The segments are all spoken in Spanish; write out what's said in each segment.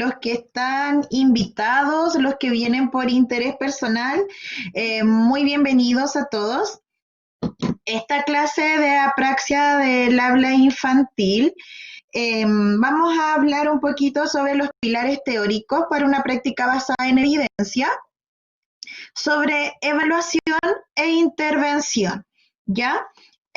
los que están invitados, los que vienen por interés personal, muy bienvenidos a todos. Esta clase de apraxia del habla infantil, vamos a hablar un poquito sobre los pilares teóricos para una práctica basada en evidencia, sobre evaluación e intervención, ¿ya?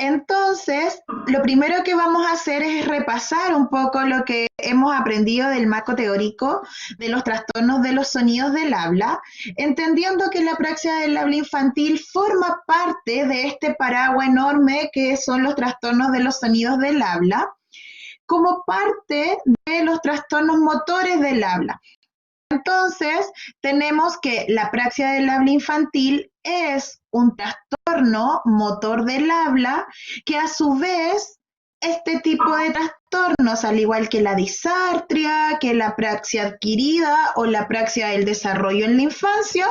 Entonces, lo primero que vamos a hacer es repasar un poco lo que hemos aprendido del marco teórico de los trastornos de los sonidos del habla, entendiendo que la apraxia del habla infantil forma parte de este paraguas enorme que son los trastornos de los sonidos del habla, como parte de los trastornos motores del habla. Entonces, tenemos que la apraxia del habla infantil es un trastorno motor del habla que a su vez este tipo de trastornos, al igual que la disartria, que la apraxia adquirida o la apraxia del desarrollo en la infancia,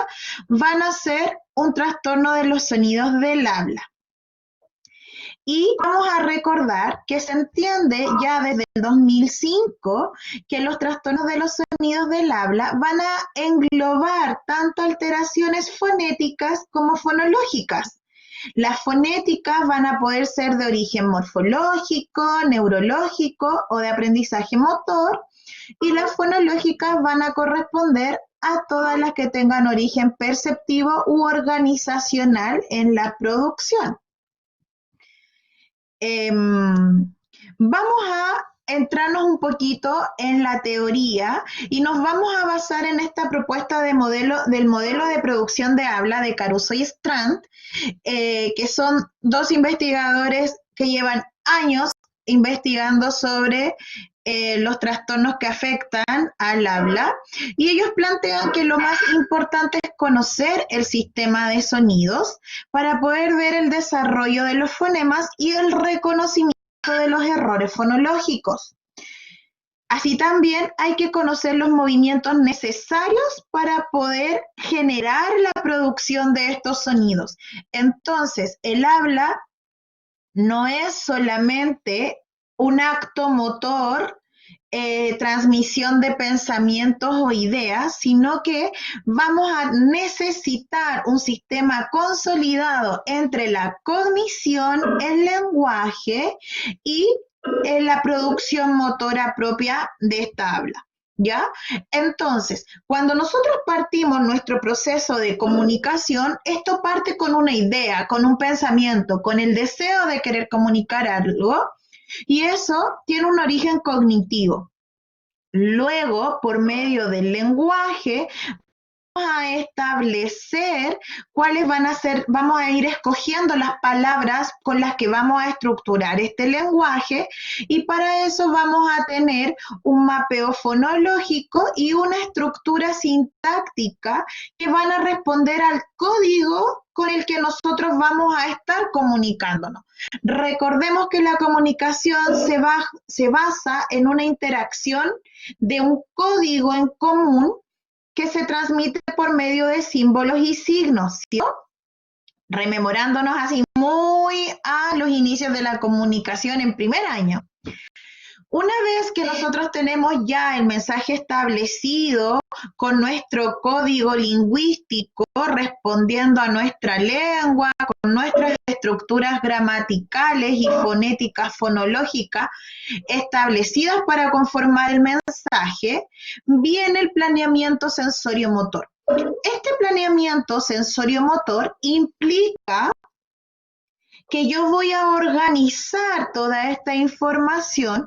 van a ser un trastorno de los sonidos del habla. Y vamos a recordar que se entiende ya desde el 2005 que los trastornos de los sonidos del habla van a englobar tanto alteraciones fonéticas como fonológicas. Las fonéticas van a poder ser de origen morfológico, neurológico o de aprendizaje motor, y las fonológicas van a corresponder a todas las que tengan origen perceptivo u organizacional en la producción. Vamos a entrarnos un poquito en la teoría y nos vamos a basar en esta propuesta del modelo de producción de habla de Caruso y Strand, que son dos investigadores que llevan años investigando sobre los trastornos que afectan al habla, y ellos plantean que lo más importante es conocer el sistema de sonidos para poder ver el desarrollo de los fonemas y el reconocimiento de los errores fonológicos. Así también hay que conocer los movimientos necesarios para poder generar la producción de estos sonidos. Entonces, el habla no es solamente un acto motor, transmisión de pensamientos o ideas, sino que vamos a necesitar un sistema consolidado entre la cognición, el lenguaje y la producción motora propia de esta habla, ¿ya? Entonces, cuando nosotros partimos nuestro proceso de comunicación, esto parte con una idea, con un pensamiento, con el deseo de querer comunicar algo, y eso tiene un origen cognitivo. Luego, por medio del lenguaje, vamos a establecer cuáles van a ser, vamos a ir escogiendo las palabras con las que vamos a estructurar este lenguaje, y para eso vamos a tener un mapeo fonológico y una estructura sintáctica que van a responder al código con el que nosotros vamos a estar comunicándonos. Recordemos que la comunicación se basa en una interacción de un código en común que se transmite por medio de símbolos y signos, ¿sí? Rememorándonos así muy a los inicios de la comunicación en primer año. Una vez que nosotros tenemos ya el mensaje establecido con nuestro código lingüístico, respondiendo a nuestra lengua, con nuestras estructuras gramaticales y fonéticas fonológicas establecidas para conformar el mensaje, viene el planeamiento sensorio-motor. Este planeamiento sensorio-motor implica que yo voy a organizar toda esta información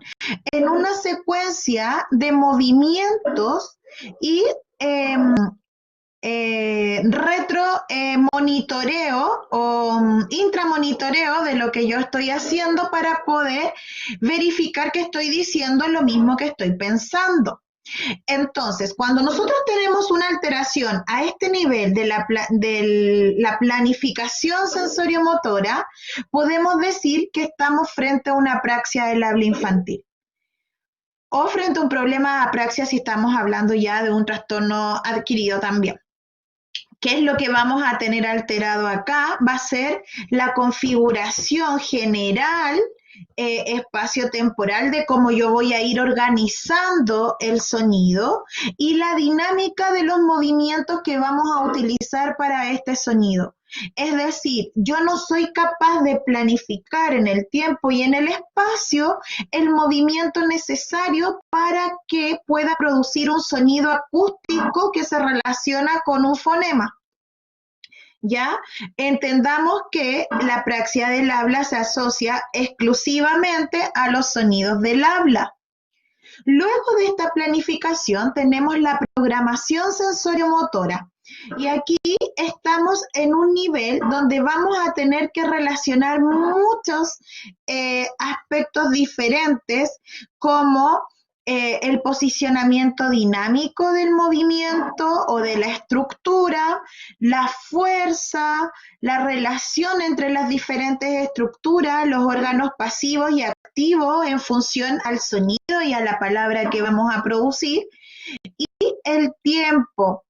en una secuencia de movimientos y monitoreo o intramonitoreo de lo que yo estoy haciendo para poder verificar que estoy diciendo lo mismo que estoy pensando. Entonces, cuando nosotros tenemos una alteración a este nivel de la planificación sensoriomotora, podemos decir que estamos frente a una apraxia del habla infantil, o frente a un problema de apraxia si estamos hablando ya de un trastorno adquirido también. ¿Qué es lo que vamos a tener alterado acá? Va a ser la configuración general espacio temporal de cómo yo voy a ir organizando el sonido y la dinámica de los movimientos que vamos a utilizar para este sonido. Es decir, yo no soy capaz de planificar en el tiempo y en el espacio el movimiento necesario para que pueda producir un sonido acústico que se relaciona con un fonema. ¿Ya? Entendamos que la apraxia del habla se asocia exclusivamente a los sonidos del habla. Luego de esta planificación tenemos la programación sensoriomotora. Y aquí estamos en un nivel donde vamos a tener que relacionar muchos aspectos diferentes como el posicionamiento dinámico del movimiento o de la estructura, la fuerza, la relación entre las diferentes estructuras, los órganos pasivos y activos en función al sonido y a la palabra que vamos a producir, y el tiempo.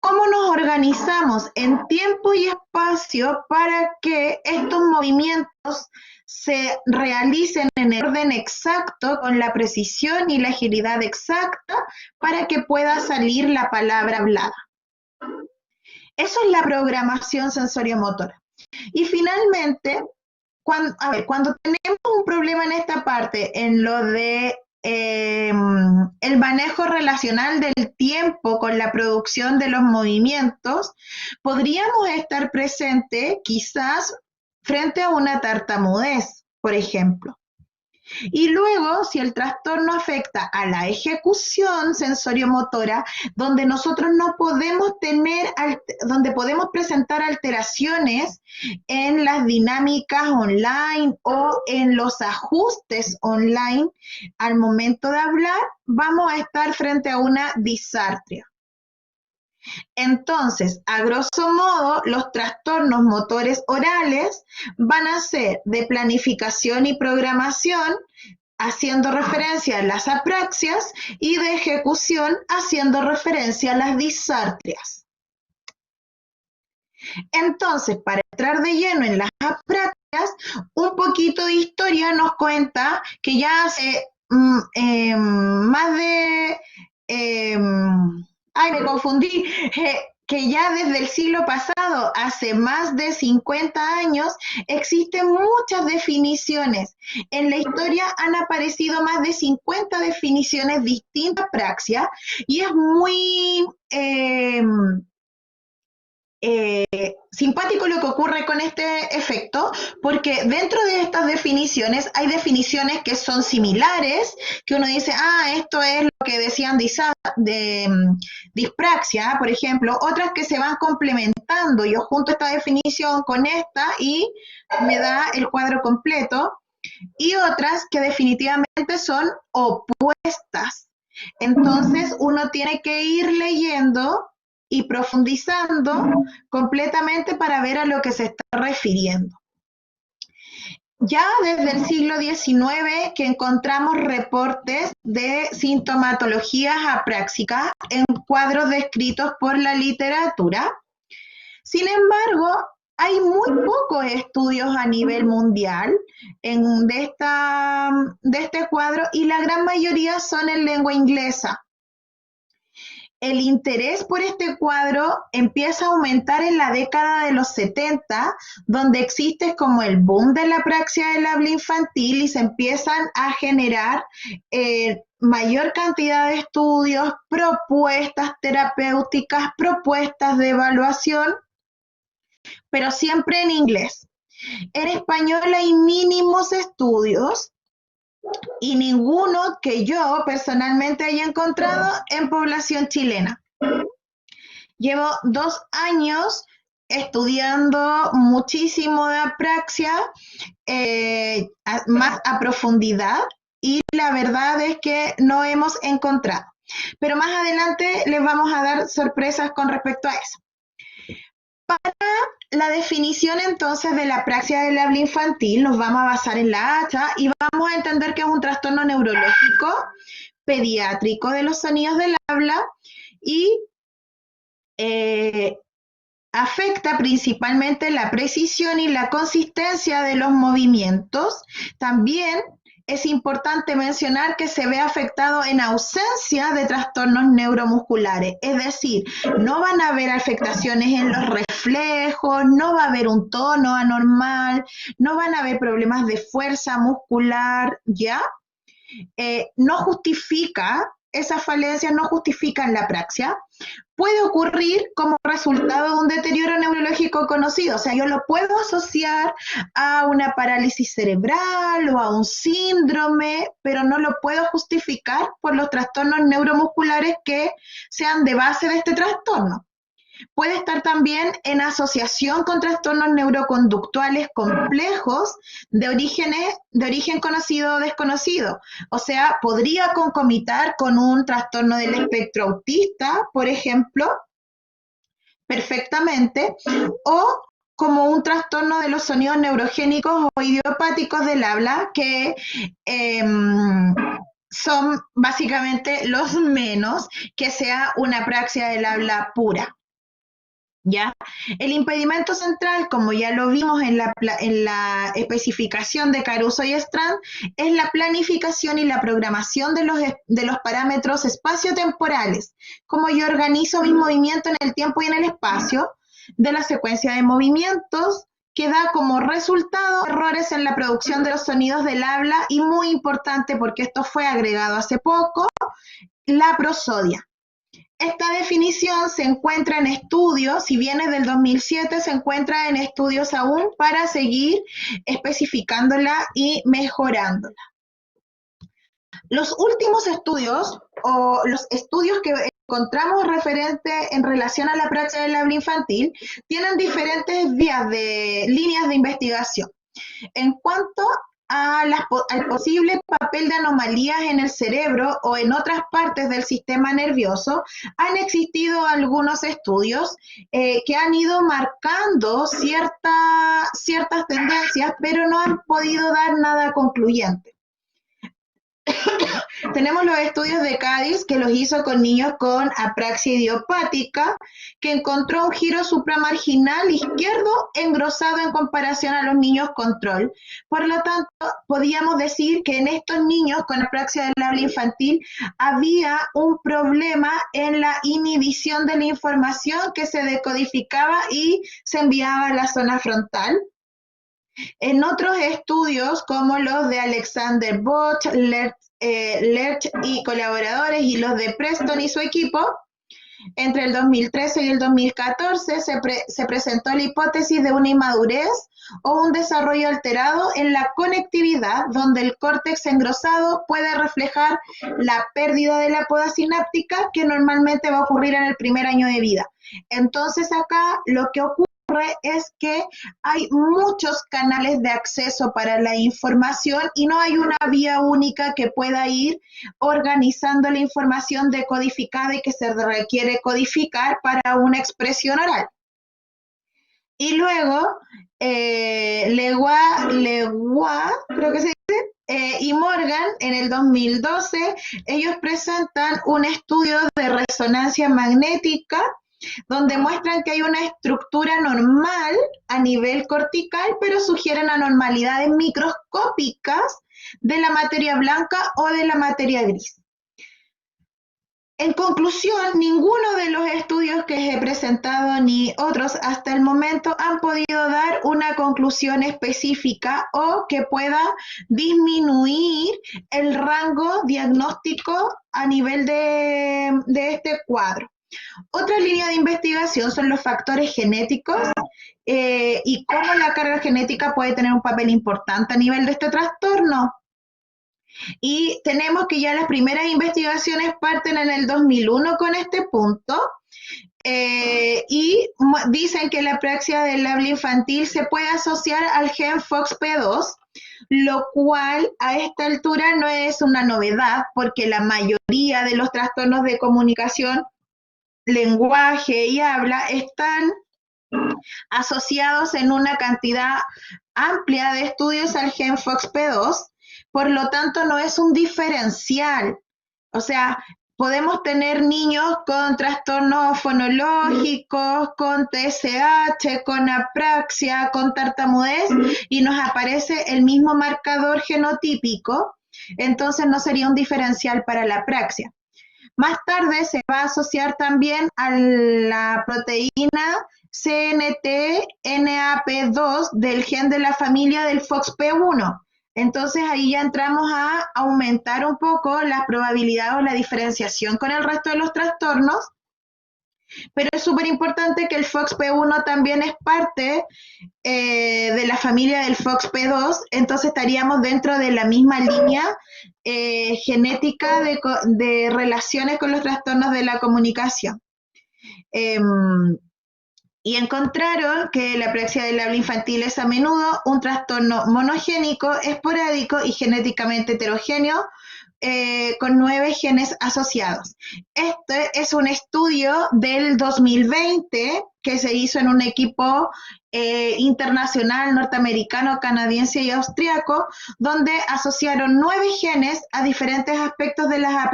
¿Cómo nos organizamos en tiempo y espacio para que estos movimientos se realicen en el orden exacto, con la precisión y la agilidad exacta, para que pueda salir la palabra hablada? Eso es la programación sensoriomotora. Y finalmente, cuando tenemos un problema en esta parte, en lo de el manejo relacional del tiempo con la producción de los movimientos, podríamos estar presente quizás frente a una tartamudez, por ejemplo. Y luego, si el trastorno afecta a la ejecución sensoriomotora, donde nosotros no podemos donde podemos presentar alteraciones en las dinámicas online o en los ajustes online al momento de hablar, vamos a estar frente a una disartria. Entonces, a grosso modo, los trastornos motores orales van a ser de planificación y programación, haciendo referencia a las apraxias, y de ejecución, haciendo referencia a las disartrias. Entonces, para entrar de lleno en las apraxias, un poquito de historia nos cuenta que ya hace más de... me confundí, que ya desde el siglo pasado, hace más de 50 años, existen muchas definiciones. En la historia han aparecido más de 50 definiciones distintas de apraxia, y es muy simpático lo que ocurre con este efecto, porque dentro de estas definiciones hay definiciones que son similares, que uno dice, esto es lo que decían de dispraxia, por ejemplo, otras que se van complementando. Yo junto esta definición con esta y me da el cuadro completo, y otras que definitivamente son opuestas. Entonces uno tiene que ir leyendo y profundizando completamente para ver a lo que se está refiriendo. Ya desde el siglo XIX que encontramos reportes de sintomatologías apráxicas en cuadros descritos por la literatura. Sin embargo, hay muy pocos estudios a nivel mundial de este cuadro, y la gran mayoría son en lengua inglesa. El interés por este cuadro empieza a aumentar en la década de los 70, donde existe como el boom de la apraxia del habla infantil y se empiezan a generar mayor cantidad de estudios, propuestas terapéuticas, propuestas de evaluación, pero siempre en inglés. En español hay mínimos estudios, y ninguno que yo personalmente haya encontrado en población chilena. Llevo 2 años estudiando muchísimo de apraxia, más a profundidad, y la verdad es que no hemos encontrado. Pero más adelante les vamos a dar sorpresas con respecto a eso. Para la definición entonces de la apraxia del habla infantil nos vamos a basar en la ACHA y vamos a entender que es un trastorno neurológico pediátrico de los sonidos del habla, y afecta principalmente la precisión y la consistencia de los movimientos. También es importante mencionar que se ve afectado en ausencia de trastornos neuromusculares, es decir, no van a haber afectaciones en los reflejos, no va a haber un tono anormal, no van a haber problemas de fuerza muscular, ¿ya? No justifica, esas falencias no justifican la apraxia. Puede ocurrir como resultado de un deterioro neurológico conocido, o sea, yo lo puedo asociar a una parálisis cerebral o a un síndrome, pero no lo puedo justificar por los trastornos neuromusculares que sean de base de este trastorno. Puede estar también en asociación con trastornos neuroconductuales complejos de origen conocido o desconocido. O sea, podría concomitar con un trastorno del espectro autista, por ejemplo, perfectamente, o como un trastorno de los sonidos neurogénicos o idiopáticos del habla, que son básicamente los menos que sea una apraxia del habla pura. ¿Ya? El impedimento central, como ya lo vimos en la especificación de Caruso y Strand, es la planificación y la programación de los parámetros espaciotemporales, como yo organizo mis movimientos en el tiempo y en el espacio, de la secuencia de movimientos, que da como resultado errores en la producción de los sonidos del habla y, muy importante porque esto fue agregado hace poco, la prosodia. Esta definición se encuentra en estudios, si bien es del 2007, se encuentra en estudios aún para seguir especificándola y mejorándola. Los últimos estudios, o los estudios que encontramos referente en relación a la apraxia del habla infantil, tienen diferentes líneas de investigación. En cuanto al posible papel de anomalías en el cerebro o en otras partes del sistema nervioso, han existido algunos estudios que han ido marcando ciertas tendencias, pero no han podido dar nada concluyente. Tenemos los estudios de Cádiz, que los hizo con niños con apraxia idiopática, que encontró un giro supramarginal izquierdo engrosado en comparación a los niños control. Por lo tanto, podíamos decir que en estos niños con apraxia del habla infantil había un problema en la inhibición de la información que se decodificaba y se enviaba a la zona frontal. En otros estudios, como los de Alexander Bosch, Lerch y colaboradores, y los de Preston y su equipo, entre el 2013 y el 2014 se presentó la hipótesis de una inmadurez o un desarrollo alterado en la conectividad, donde el córtex engrosado puede reflejar la pérdida de la poda sináptica, que normalmente va a ocurrir en el primer año de vida. Entonces acá lo que ocurre es que hay muchos canales de acceso para la información y no hay una vía única que pueda ir organizando la información decodificada y que se requiere codificar para una expresión oral. Y luego, Legua, creo que se dice, y Morgan, en el 2012, ellos presentan un estudio de resonancia magnética donde muestran que hay una estructura normal a nivel cortical, pero sugieren anormalidades microscópicas de la materia blanca o de la materia gris. En conclusión, ninguno de los estudios que he presentado ni otros hasta el momento han podido dar una conclusión específica o que pueda disminuir el rango diagnóstico a nivel de este cuadro. Otra línea de investigación son los factores genéticos y cómo la carga genética puede tener un papel importante a nivel de este trastorno. Y tenemos que ya las primeras investigaciones parten en el 2001 con este punto y dicen que la apraxia del habla infantil se puede asociar al gen FOXP2, lo cual a esta altura no es una novedad porque la mayoría de los trastornos de comunicación, lenguaje y habla están asociados en una cantidad amplia de estudios al gen FOXP2, por lo tanto no es un diferencial. O sea, Podemos tener niños con trastornos fonológicos, con TSH, con apraxia, con tartamudez, y nos aparece el mismo marcador genotípico, entonces no sería un diferencial para la apraxia. Más tarde se va a asociar también a la proteína CNTNAP2 del gen de la familia del FOXP1. Entonces ahí ya entramos a aumentar un poco la probabilidad o la diferenciación con el resto de los trastornos, pero es súper importante que el FOXP1 también es parte de la familia del FOXP2, entonces estaríamos dentro de la misma línea genética de relaciones con los trastornos de la comunicación. Y encontraron que la apraxia del habla infantil es a menudo un trastorno monogénico, esporádico y genéticamente heterogéneo, con 9 genes asociados. Este es un estudio del 2020 que se hizo en un equipo internacional norteamericano, canadiense y austriaco, donde asociaron 9 genes a diferentes aspectos de la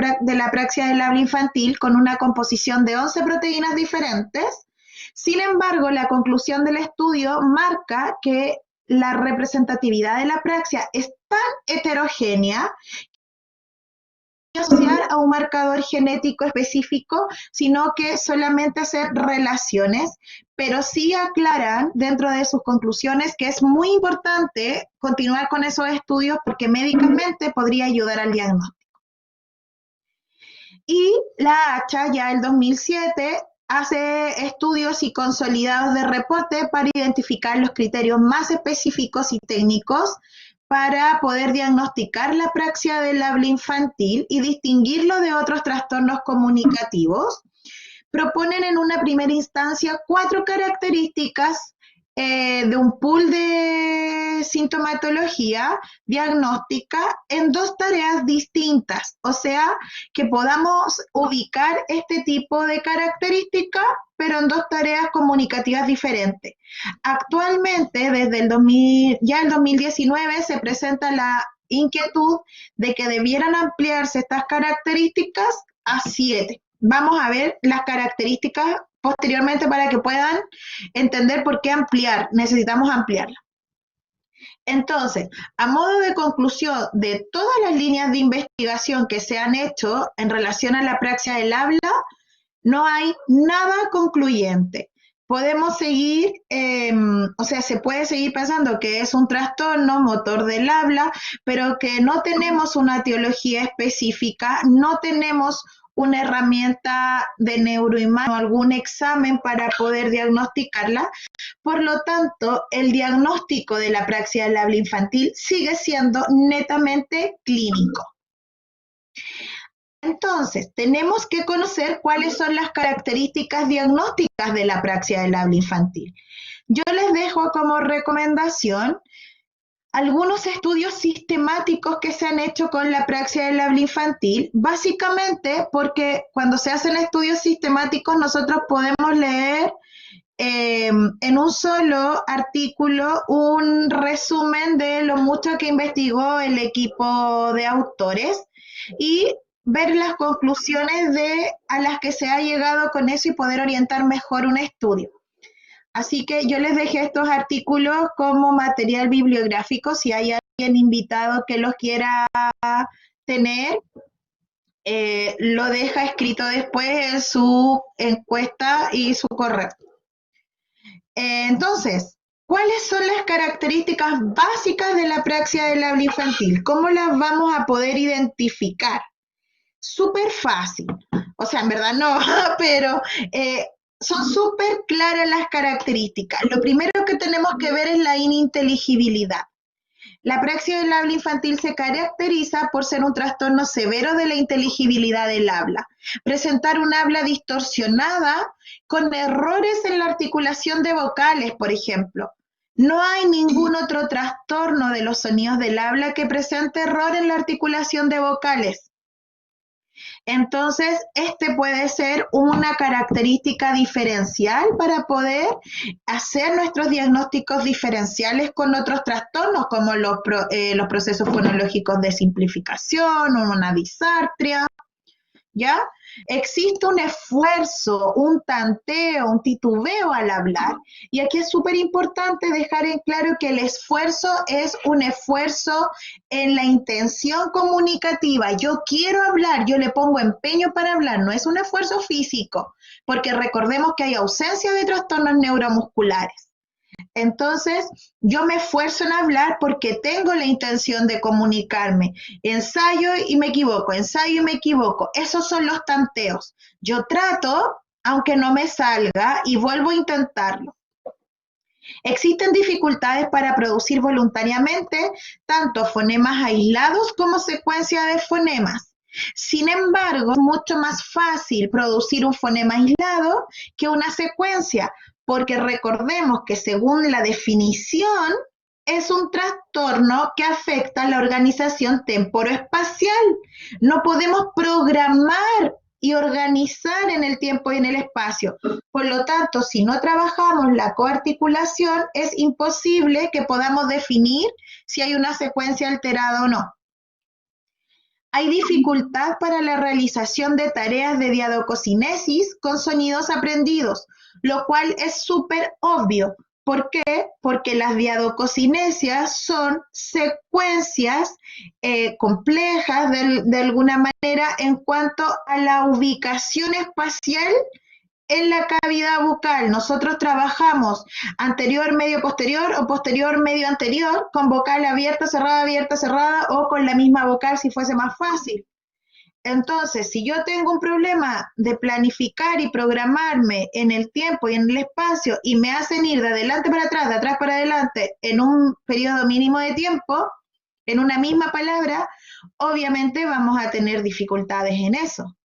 apraxia del habla infantil con una composición de 11 proteínas diferentes. Sin embargo, la conclusión del estudio marca que la representatividad de la apraxia es tan heterogénea que no asociar a un marcador genético específico, sino que solamente hacer relaciones, pero sí aclaran dentro de sus conclusiones que es muy importante continuar con esos estudios porque médicamente podría ayudar al diagnóstico. Y la ACHA ya el 2007 hace estudios y consolidados de reporte para identificar los criterios más específicos y técnicos para poder diagnosticar la apraxia del habla infantil y distinguirlo de otros trastornos comunicativos. Proponen en una primera instancia 4 características de un pool de sintomatología diagnóstica en 2 tareas distintas, o sea, que podamos ubicar este tipo de características, pero en 2 tareas comunicativas diferentes. Actualmente, desde el 2019, se presenta la inquietud de que debieran ampliarse estas características a 7. Vamos a ver las características posteriormente para que puedan entender por qué ampliar, necesitamos ampliarla. Entonces, a modo de conclusión de todas las líneas de investigación que se han hecho en relación a la apraxia del habla, no hay nada concluyente. Podemos seguir, se puede seguir pensando que es un trastorno motor del habla, pero que no tenemos una etiología específica, no tenemos una herramienta de neuroimagen o algún examen para poder diagnosticarla. Por lo tanto, el diagnóstico de la apraxia del habla infantil sigue siendo netamente clínico. Entonces, tenemos que conocer cuáles son las características diagnósticas de la apraxia del habla infantil. Yo les dejo como recomendación algunos estudios sistemáticos que se han hecho con la apraxia del habla infantil, básicamente porque cuando se hacen estudios sistemáticos nosotros podemos leer en un solo artículo un resumen de lo mucho que investigó el equipo de autores y ver las conclusiones a las que se ha llegado con eso y poder orientar mejor un estudio. Así que yo les dejé estos artículos como material bibliográfico, si hay alguien invitado que los quiera tener, lo deja escrito después en su encuesta y su correo. Entonces, ¿cuáles son las características básicas de la apraxia del habla infantil? ¿Cómo las vamos a poder identificar? Súper fácil, o sea, en verdad no, pero son súper claras las características. Lo primero que tenemos que ver es la ininteligibilidad. La apraxia del habla infantil se caracteriza por ser un trastorno severo de la inteligibilidad del habla, presentar un habla distorsionada con errores en la articulación de vocales, por ejemplo. No hay ningún otro trastorno de los sonidos del habla que presente error en la articulación de vocales. Entonces, este puede ser una característica diferencial para poder hacer nuestros diagnósticos diferenciales con otros trastornos, como los procesos fonológicos de simplificación o una disartria. ¿ya? Existe un esfuerzo, un tanteo, un titubeo al hablar, y aquí es súper importante dejar en claro que el esfuerzo es un esfuerzo en la intención comunicativa. Yo quiero hablar, yo le pongo empeño para hablar, no es un esfuerzo físico, porque recordemos que hay ausencia de trastornos neuromusculares. Entonces, yo me esfuerzo en hablar porque tengo la intención de comunicarme. Ensayo y me equivoco, ensayo y me equivoco. Esos son los tanteos. Yo trato, aunque no me salga, y vuelvo a intentarlo. Existen dificultades para producir voluntariamente tanto fonemas aislados como secuencia de fonemas. Sin embargo, es mucho más fácil producir un fonema aislado que una secuencia, porque recordemos que según la definición es un trastorno que afecta la organización temporoespacial. No podemos programar y organizar en el tiempo y en el espacio. Por lo tanto, si no trabajamos la coarticulación, es imposible que podamos definir si hay una secuencia alterada o no. Hay dificultad para la realización de tareas de diadococinesis con sonidos aprendidos, lo cual es súper obvio. ¿Por qué? Porque las diadococinesias son secuencias complejas de alguna manera en cuanto a la ubicación espacial en la cavidad bucal. Nosotros trabajamos anterior, medio, posterior o posterior, medio, anterior con vocal abierta, cerrada o con la misma vocal si fuese más fácil. Entonces, si yo tengo un problema de planificar y programarme en el tiempo y en el espacio y me hacen ir de adelante para atrás, de atrás para adelante en un periodo mínimo de tiempo, en una misma palabra, obviamente vamos a tener dificultades en eso.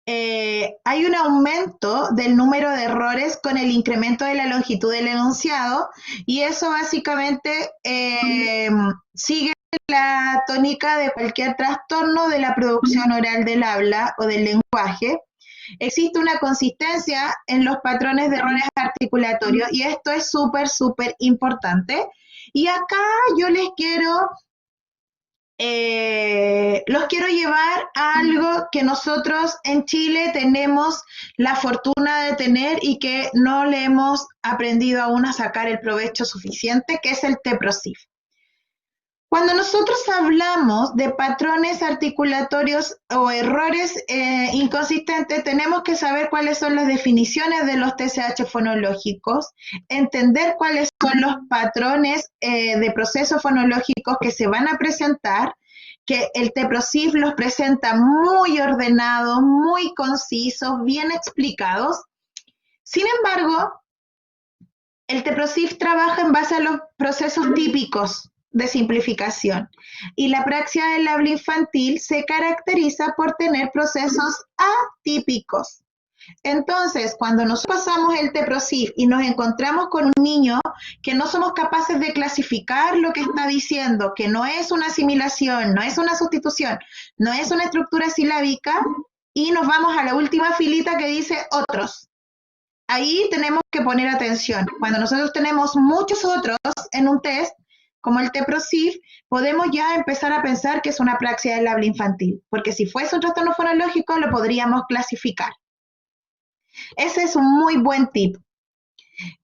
Hay un aumento del número de errores con el incremento de la longitud del enunciado y eso básicamente sigue la tónica de cualquier trastorno de la producción oral del habla o del lenguaje. Existe una consistencia en los patrones de errores articulatorios y esto es súper, súper importante. Y acá yo los quiero llevar a algo que nosotros en Chile tenemos la fortuna de tener y que no le hemos aprendido aún a sacar el provecho suficiente, que es el TEPROSIF. Cuando nosotros hablamos de patrones articulatorios o errores inconsistentes, tenemos que saber cuáles son las definiciones de los TSH fonológicos, entender cuáles son los patrones de procesos fonológicos que se van a presentar, que el TEPROSIF los presenta muy ordenados, muy concisos, bien explicados. Sin embargo, el TEPROSIF trabaja en base a los procesos típicos de simplificación y la praxia del habla infantil se caracteriza por tener procesos atípicos. Entonces, cuando nosotros pasamos el TEPROSIF y nos encontramos con un niño que no somos capaces de clasificar lo que está diciendo, que no es una asimilación, no es una sustitución, no es una estructura silábica, y nos vamos a la última filita que dice otros. Ahí tenemos que poner atención. Cuando nosotros tenemos muchos otros en un test, como el TEPROSIF, podemos ya empezar a pensar que es una praxia del habla infantil, porque si fuese un trastorno fonológico lo podríamos clasificar. Ese es un muy buen tip.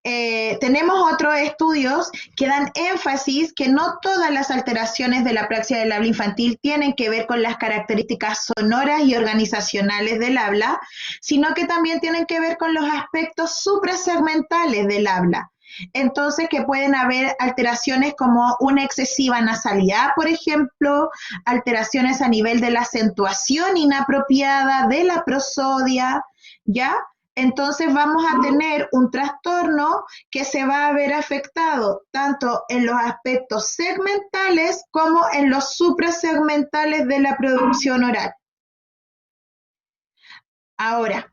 Tenemos otros estudios que dan énfasis que no todas las alteraciones de la praxia del habla infantil tienen que ver con las características sonoras y organizacionales del habla, sino que también tienen que ver con los aspectos suprasegmentales del habla. Entonces, que pueden haber alteraciones como una excesiva nasalidad, por ejemplo, alteraciones a nivel de la acentuación inapropiada, de la prosodia, ¿ya? Entonces vamos a tener un trastorno que se va a ver afectado tanto en los aspectos segmentales como en los suprasegmentales de la producción oral. Ahora,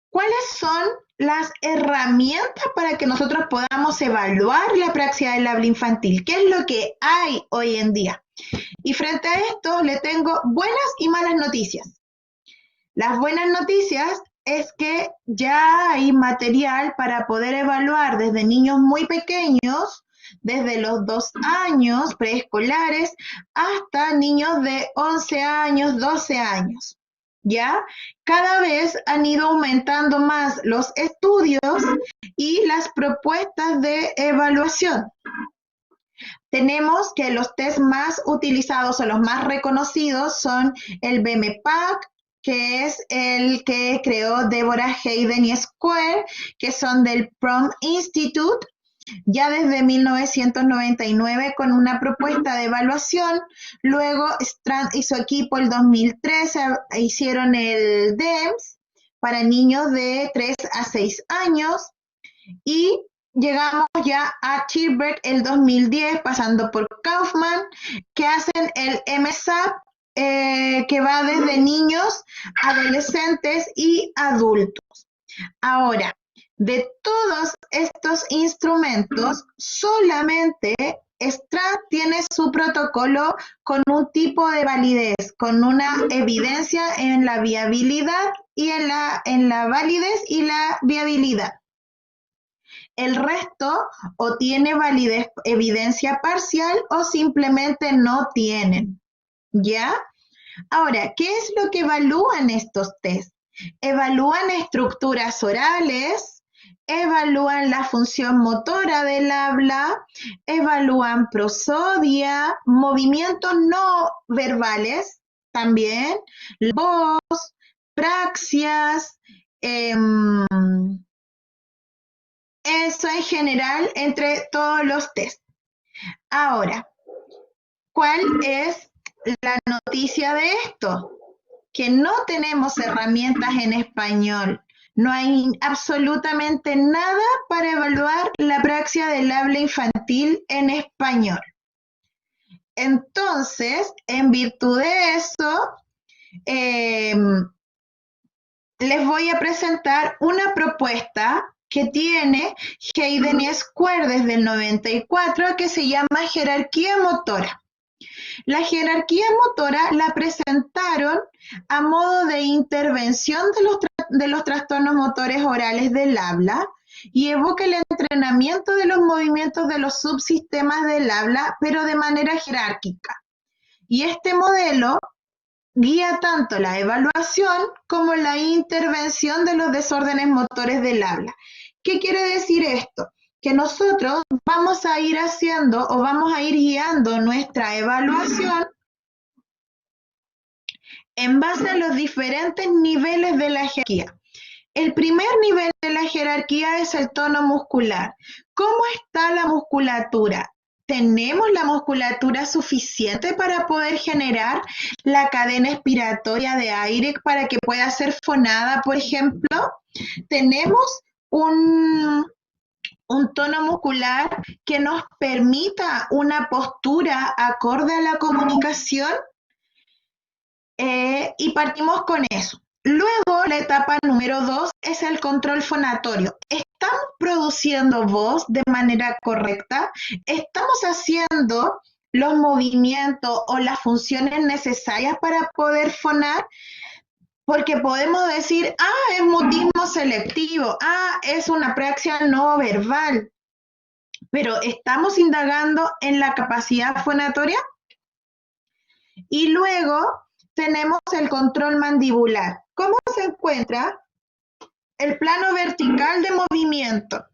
¿cuáles son las herramientas para que nosotros podamos evaluar la praxia del habla infantil? ¿Qué es lo que hay hoy en día? Y frente a esto le tengo buenas y malas noticias. Las buenas noticias es que ya hay material para poder evaluar desde niños muy pequeños, desde los 2 años preescolares, hasta niños de 11 años, 12 años. ¿ya? Cada vez han ido aumentando más los estudios y las propuestas de evaluación. Tenemos que los test más utilizados o los más reconocidos son el BMPAC, que es el que creó Deborah Hayden y Square, que son del PROM Institute, ya desde 1999 con una propuesta de evaluación. Luego Strand y su equipo el 2013 hicieron el DEMS para niños de 3 a 6 años y llegamos ya a Chilberg el 2010 pasando por Kaufman, que hacen el MSAP, que va desde niños, adolescentes y adultos. Ahora, de todos estos instrumentos, solamente Strand tiene su protocolo con un tipo de validez, con una evidencia en la viabilidad y en la validez y la viabilidad. El resto o tiene validez, evidencia parcial o simplemente no tienen, ¿ya? Ahora, ¿qué es lo que evalúan estos test? Evalúan estructuras orales, evalúan la función motora del habla, evalúan prosodia, movimientos no verbales también, voz, praxias, eso en general entre todos los test. Ahora, ¿cuál es la noticia de esto? Que no tenemos herramientas en español. No hay absolutamente nada para evaluar la praxia del habla infantil en español. Entonces, en virtud de eso, les voy a presentar una propuesta que tiene Hayden y Square desde el 94 que se llama jerarquía motora. La jerarquía motora la presentaron a modo de intervención de los trastornos motores orales del habla y evoca el entrenamiento de los movimientos de los subsistemas del habla, pero de manera jerárquica. Y este modelo guía tanto la evaluación como la intervención de los desórdenes motores del habla. ¿Qué quiere decir esto? Que nosotros vamos a ir haciendo o vamos a ir guiando nuestra evaluación en base a los diferentes niveles de la jerarquía. El primer nivel de la jerarquía es el tono muscular. ¿Cómo está la musculatura? ¿Tenemos la musculatura suficiente para poder generar la cadena expiratoria de aire para que pueda ser fonada, por ejemplo? ¿Tenemos un tono muscular que nos permita una postura acorde a la comunicación? Y partimos con eso. Luego, la etapa número 2 es el control fonatorio. ¿Estamos produciendo voz de manera correcta? ¿Estamos haciendo los movimientos o las funciones necesarias para poder fonar? Porque podemos decir, es mutismo selectivo, es una praxia no verbal, pero ¿estamos indagando en la capacidad fonatoria? Y luego tenemos el control mandibular. ¿Cómo se encuentra el plano vertical de movimiento?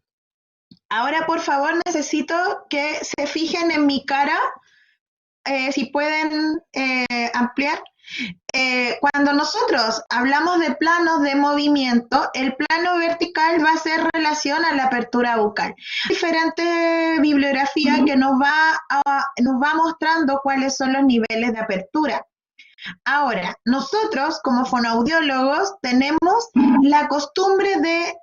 Ahora, por favor, necesito que se fijen en mi cara, si pueden ampliar. Cuando nosotros hablamos de planos de movimiento, el plano vertical va a hacer relación a la apertura bucal. Diferente bibliografía que nos va mostrando cuáles son los niveles de apertura. Ahora, nosotros como fonoaudiólogos tenemos la costumbre de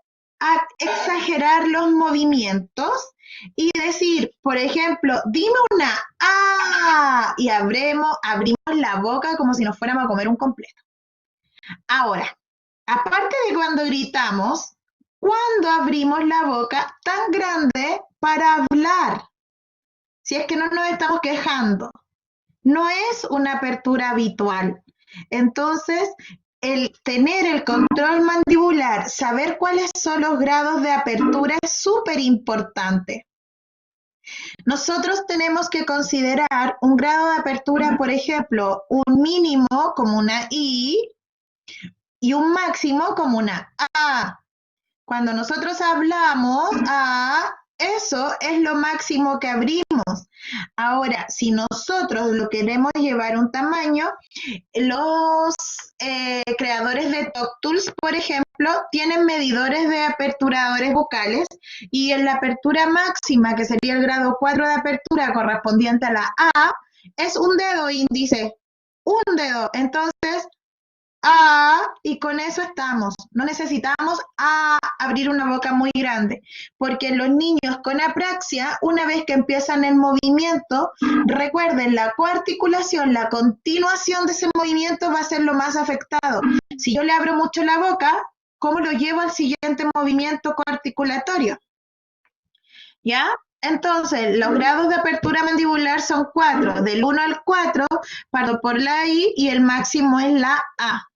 exagerar los movimientos y decir, por ejemplo, dime una A y abrimos la boca como si nos fuéramos a comer un completo. Ahora, aparte de cuando gritamos, ¿cuándo abrimos la boca tan grande para hablar? Si es que no nos estamos quejando. No es una apertura habitual. Entonces, el tener el control mandibular, saber cuáles son los grados de apertura es súper importante. Nosotros tenemos que considerar un grado de apertura, por ejemplo, un mínimo como una I, y un máximo como una A. Cuando nosotros hablamos A, eso es lo máximo que abrimos. Ahora, si nosotros lo queremos llevar a un tamaño, los creadores de TalkTools, por ejemplo, tienen medidores de aperturadores vocales y en la apertura máxima, que sería el grado 4 de apertura correspondiente a la A, es un dedo índice, un dedo. Entonces, y con eso estamos. No necesitamos abrir una boca muy grande, porque los niños con apraxia, una vez que empiezan el movimiento, recuerden, la coarticulación, la continuación de ese movimiento va a ser lo más afectado. Si yo le abro mucho la boca, ¿cómo lo llevo al siguiente movimiento coarticulatorio? ¿Ya? Entonces, los grados de apertura mandibular son 4. Del 1 al 4, parto por la I y el máximo es la A.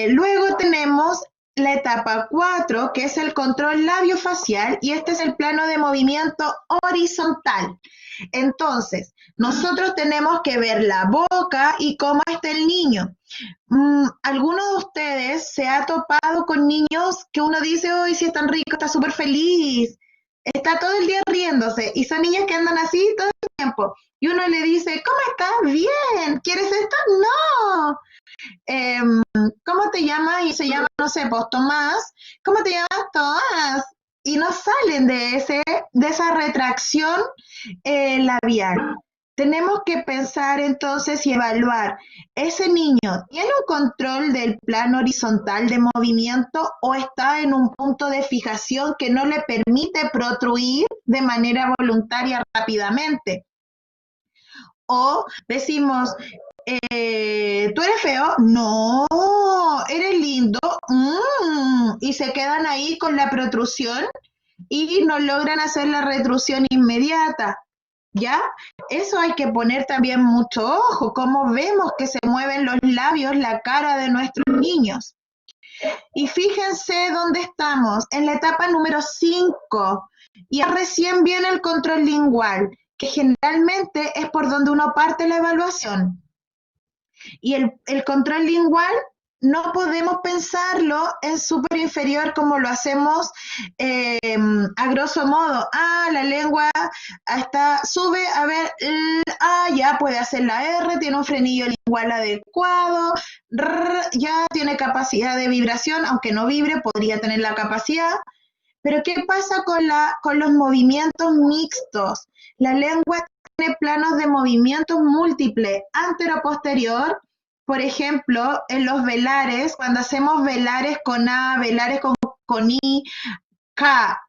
Luego tenemos la etapa 4, que es el control labiofacial, y este es el plano de movimiento horizontal. Entonces, nosotros tenemos que ver la boca y cómo está el niño. ¿Alguno de ustedes se ha topado con niños que uno dice, hoy sí es tan rico, está súper feliz, está todo el día riéndose, y son niños que andan así todo el tiempo? Y uno le dice, ¿cómo estás? Bien, ¿quieres esto? No. ¿Cómo te llamas? Y se llama, no sé, pues Tomás. ¿Cómo te llamas? Tomás. Y no salen de esa retracción labial. Tenemos que pensar entonces y evaluar, ¿ese niño tiene un control del plano horizontal de movimiento o está en un punto de fijación que no le permite protruir de manera voluntaria rápidamente? O decimos, ¿tú eres feo? No, eres lindo. Y se quedan ahí con la protrusión y no logran hacer la retrusión inmediata. ¿Ya? Eso hay que poner también mucho ojo, cómo vemos que se mueven los labios, la cara de nuestros niños. Y fíjense dónde estamos, en la etapa número 5. Y recién viene el control lingual, que generalmente es por donde uno parte la evaluación. Y el control lingual no podemos pensarlo en súper inferior como lo hacemos a grosso modo. La lengua sube, a ver, ya puede hacer la R, tiene un frenillo lingual adecuado, ya tiene capacidad de vibración, aunque no vibre, podría tener la capacidad. Pero ¿qué pasa con los movimientos mixtos? La lengua tiene planos de movimientos múltiples, antero-posterior. Por ejemplo, en los velares, cuando hacemos velares con A, velares con I, K,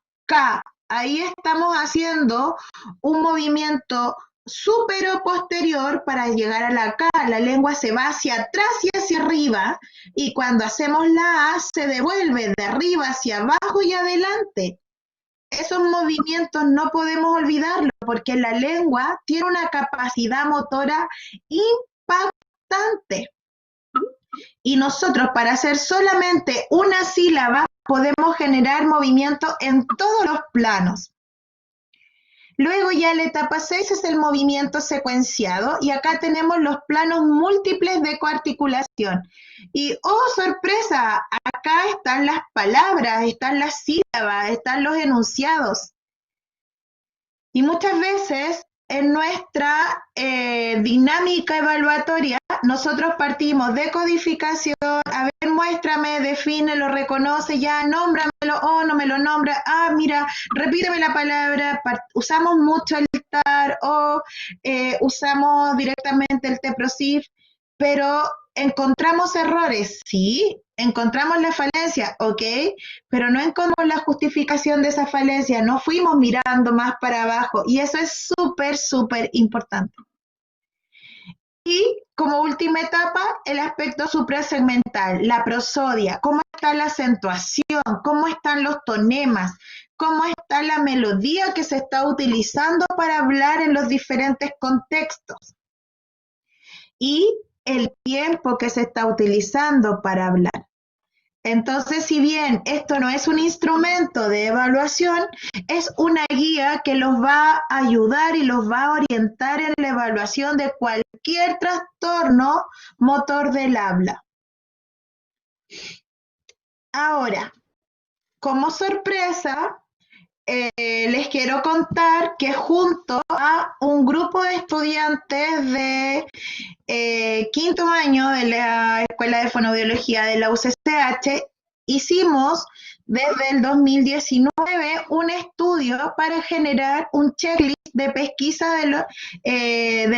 ahí estamos haciendo un movimiento supero-posterior para llegar a la K. La lengua se va hacia atrás y hacia arriba, y cuando hacemos la A se devuelve de arriba hacia abajo y adelante. Esos movimientos no podemos olvidarlos porque la lengua tiene una capacidad motora impactante. Y nosotros, para hacer solamente una sílaba, podemos generar movimiento en todos los planos. Luego ya la etapa 6 es el movimiento secuenciado, y acá tenemos los planos múltiples de coarticulación. Y ¡oh, sorpresa! Acá están las palabras, están las sílabas, están los enunciados. Y muchas veces en nuestra dinámica evaluatoria, nosotros partimos de codificación, a ver, muéstrame, defínelo, reconoce, ya, nómbramelo, no me lo nombra, mira, repíteme la palabra, usamos mucho el TAR o usamos directamente el TEPROSIF, pero encontramos errores, sí, encontramos la falencia, ok, pero no encontramos la justificación de esa falencia, no fuimos mirando más para abajo, y eso es súper, súper importante. Y como última etapa, el aspecto suprasegmental, la prosodia, cómo está la acentuación, cómo están los tonemas, cómo está la melodía que se está utilizando para hablar en los diferentes contextos. Y el tiempo que se está utilizando para hablar. Entonces, si bien esto no es un instrumento de evaluación, es una guía que los va a ayudar y los va a orientar en la evaluación de cualquier trastorno motor del habla. Ahora, como sorpresa, les quiero contar que junto a un grupo de estudiantes de quinto año de la Escuela de Fonoaudiología de la UCCH, hicimos desde el 2019 un estudio para generar un checklist de pesquisa de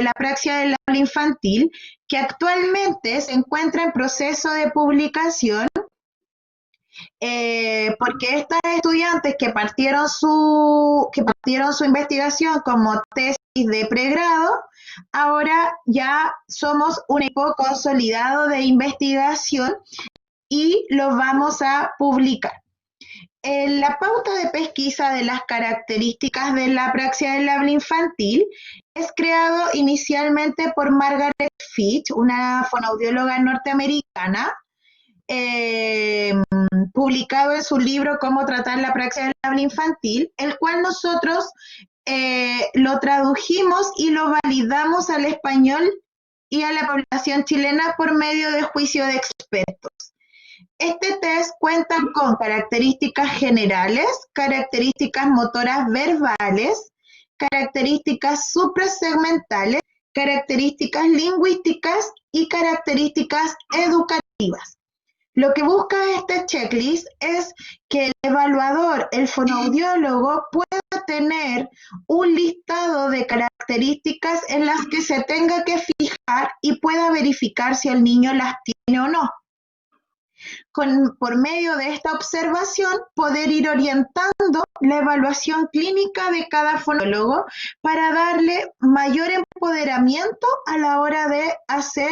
la apraxia del habla infantil, que actualmente se encuentra en proceso de publicación, porque estas estudiantes que partieron su investigación como tesis de pregrado, ahora ya somos un equipo consolidado de investigación y lo vamos a publicar. En la pauta de pesquisa de las características de la apraxia del habla infantil es creado inicialmente por Margaret Fitch, una fonoaudióloga norteamericana, publicado en su libro Cómo tratar la apraxia del habla infantil, el cual nosotros lo tradujimos y lo validamos al español y a la población chilena por medio de juicio de expertos. Este test cuenta con características generales, características motoras verbales, características suprasegmentales, características lingüísticas y características educativas. Lo que busca este checklist es que el evaluador, el fonoaudiólogo, pueda tener un listado de características en las que se tenga que fijar y pueda verificar si el niño las tiene o no. Por medio de esta observación, poder ir orientando la evaluación clínica de cada fonólogo para darle mayor empoderamiento a la hora de hacer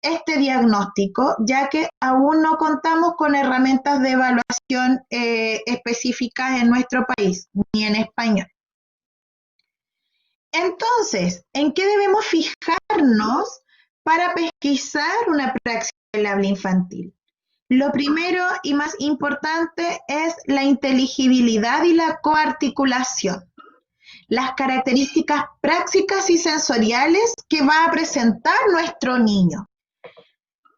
este diagnóstico, ya que aún no contamos con herramientas de evaluación específicas en nuestro país, ni en español. Entonces, ¿en qué debemos fijarnos para pesquisar una apraxia del habla infantil? Lo primero y más importante es la inteligibilidad y la coarticulación, las características prácticas y sensoriales que va a presentar nuestro niño.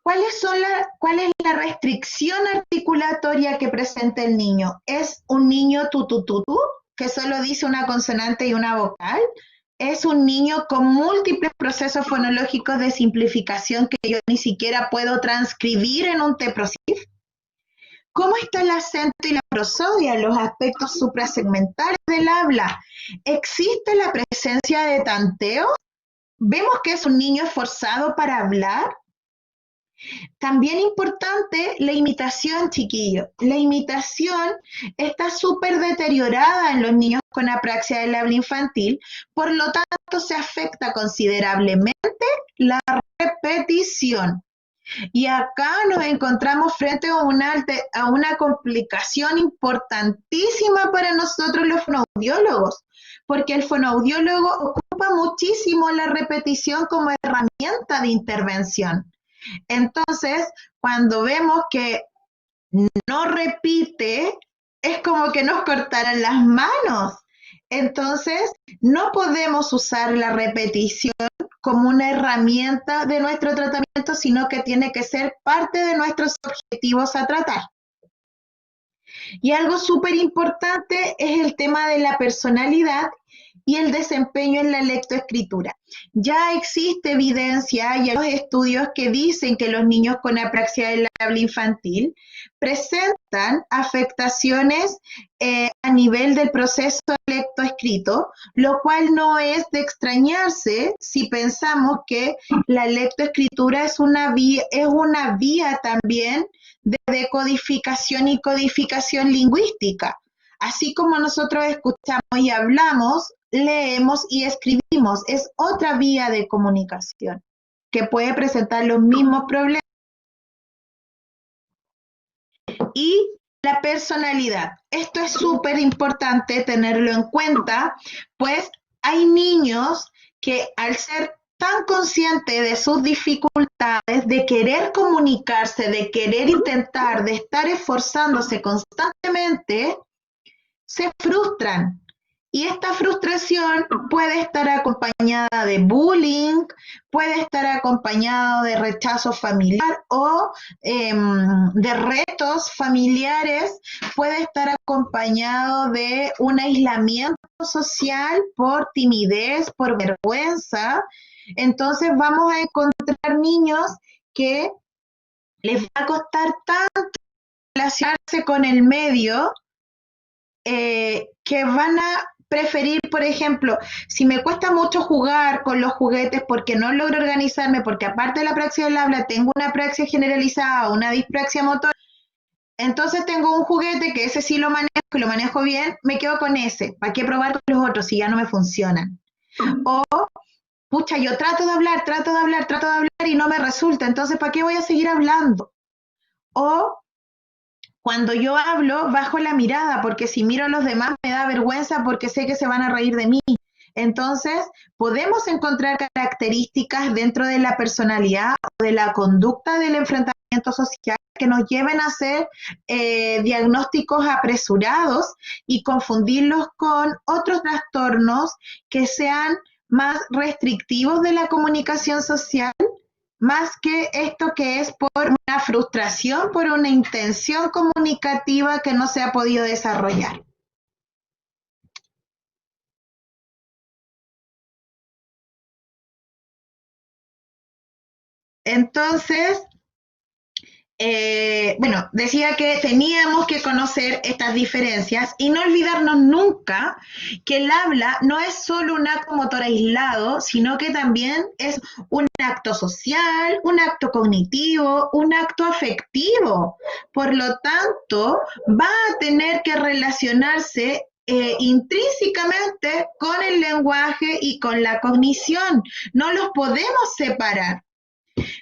¿Cuál es la restricción articulatoria que presenta el niño? ¿Es un niño tutututu, que solo dice una consonante y una vocal? ¿Es un niño con múltiples procesos fonológicos de simplificación que yo ni siquiera puedo transcribir en un TEPROSIF? ¿Cómo está el acento y la prosodia, los aspectos suprasegmentales del habla? ¿Existe la presencia de tanteo? ¿Vemos que es un niño esforzado para hablar? También importante la imitación, chiquillos. La imitación está súper deteriorada en los niños con apraxia del habla infantil, por lo tanto se afecta considerablemente la repetición. Y acá nos encontramos frente a una complicación importantísima para nosotros los fonoaudiólogos, porque el fonoaudiólogo ocupa muchísimo la repetición como herramienta de intervención. Entonces, cuando vemos que no repite, es como que nos cortaran las manos. Entonces, no podemos usar la repetición como una herramienta de nuestro tratamiento, sino que tiene que ser parte de nuestros objetivos a tratar. Y algo súper importante es el tema de la personalidad y el desempeño en la lectoescritura. Ya existe evidencia y hay estudios que dicen que los niños con apraxia del habla infantil presentan afectaciones a nivel del proceso lectoescrito, lo cual no es de extrañarse si pensamos que la lectoescritura es una vía también de decodificación y codificación lingüística. Así como nosotros escuchamos y hablamos, leemos y escribimos, es otra vía de comunicación que puede presentar los mismos problemas. Y la personalidad. Esto es súper importante tenerlo en cuenta, pues hay niños que al ser tan consciente de sus dificultades, de querer comunicarse, de querer intentar, de estar esforzándose constantemente, se frustran. Y esta frustración puede estar acompañada de bullying, puede estar acompañado de rechazo familiar o de retos familiares, puede estar acompañado de un aislamiento social por timidez, por vergüenza. Entonces vamos a encontrar niños que les va a costar tanto relacionarse con el medio, que van a preferir, por ejemplo, si me cuesta mucho jugar con los juguetes porque no logro organizarme, porque aparte de la praxia del habla tengo una praxia generalizada, una dispraxia motora, entonces tengo un juguete que ese sí lo manejo y lo manejo bien, me quedo con ese. ¿Para qué probar con los otros si ya no me funcionan? O, pucha, yo trato de hablar, trato de hablar, trato de hablar y no me resulta, entonces ¿para qué voy a seguir hablando? O cuando yo hablo, bajo la mirada, porque si miro a los demás me da vergüenza porque sé que se van a reír de mí. Entonces, podemos encontrar características dentro de la personalidad o de la conducta del enfrentamiento social que nos lleven a hacer diagnósticos apresurados y confundirlos con otros trastornos que sean más restrictivos de la comunicación social, más que esto que es por una frustración, por una intención comunicativa que no se ha podido desarrollar. Entonces, bueno, decía que teníamos que conocer estas diferencias y no olvidarnos nunca que el habla no es solo un acto motor aislado, sino que también es un acto social, un acto cognitivo, un acto afectivo. Por lo tanto, va a tener que relacionarse intrínsecamente con el lenguaje y con la cognición. No los podemos separar.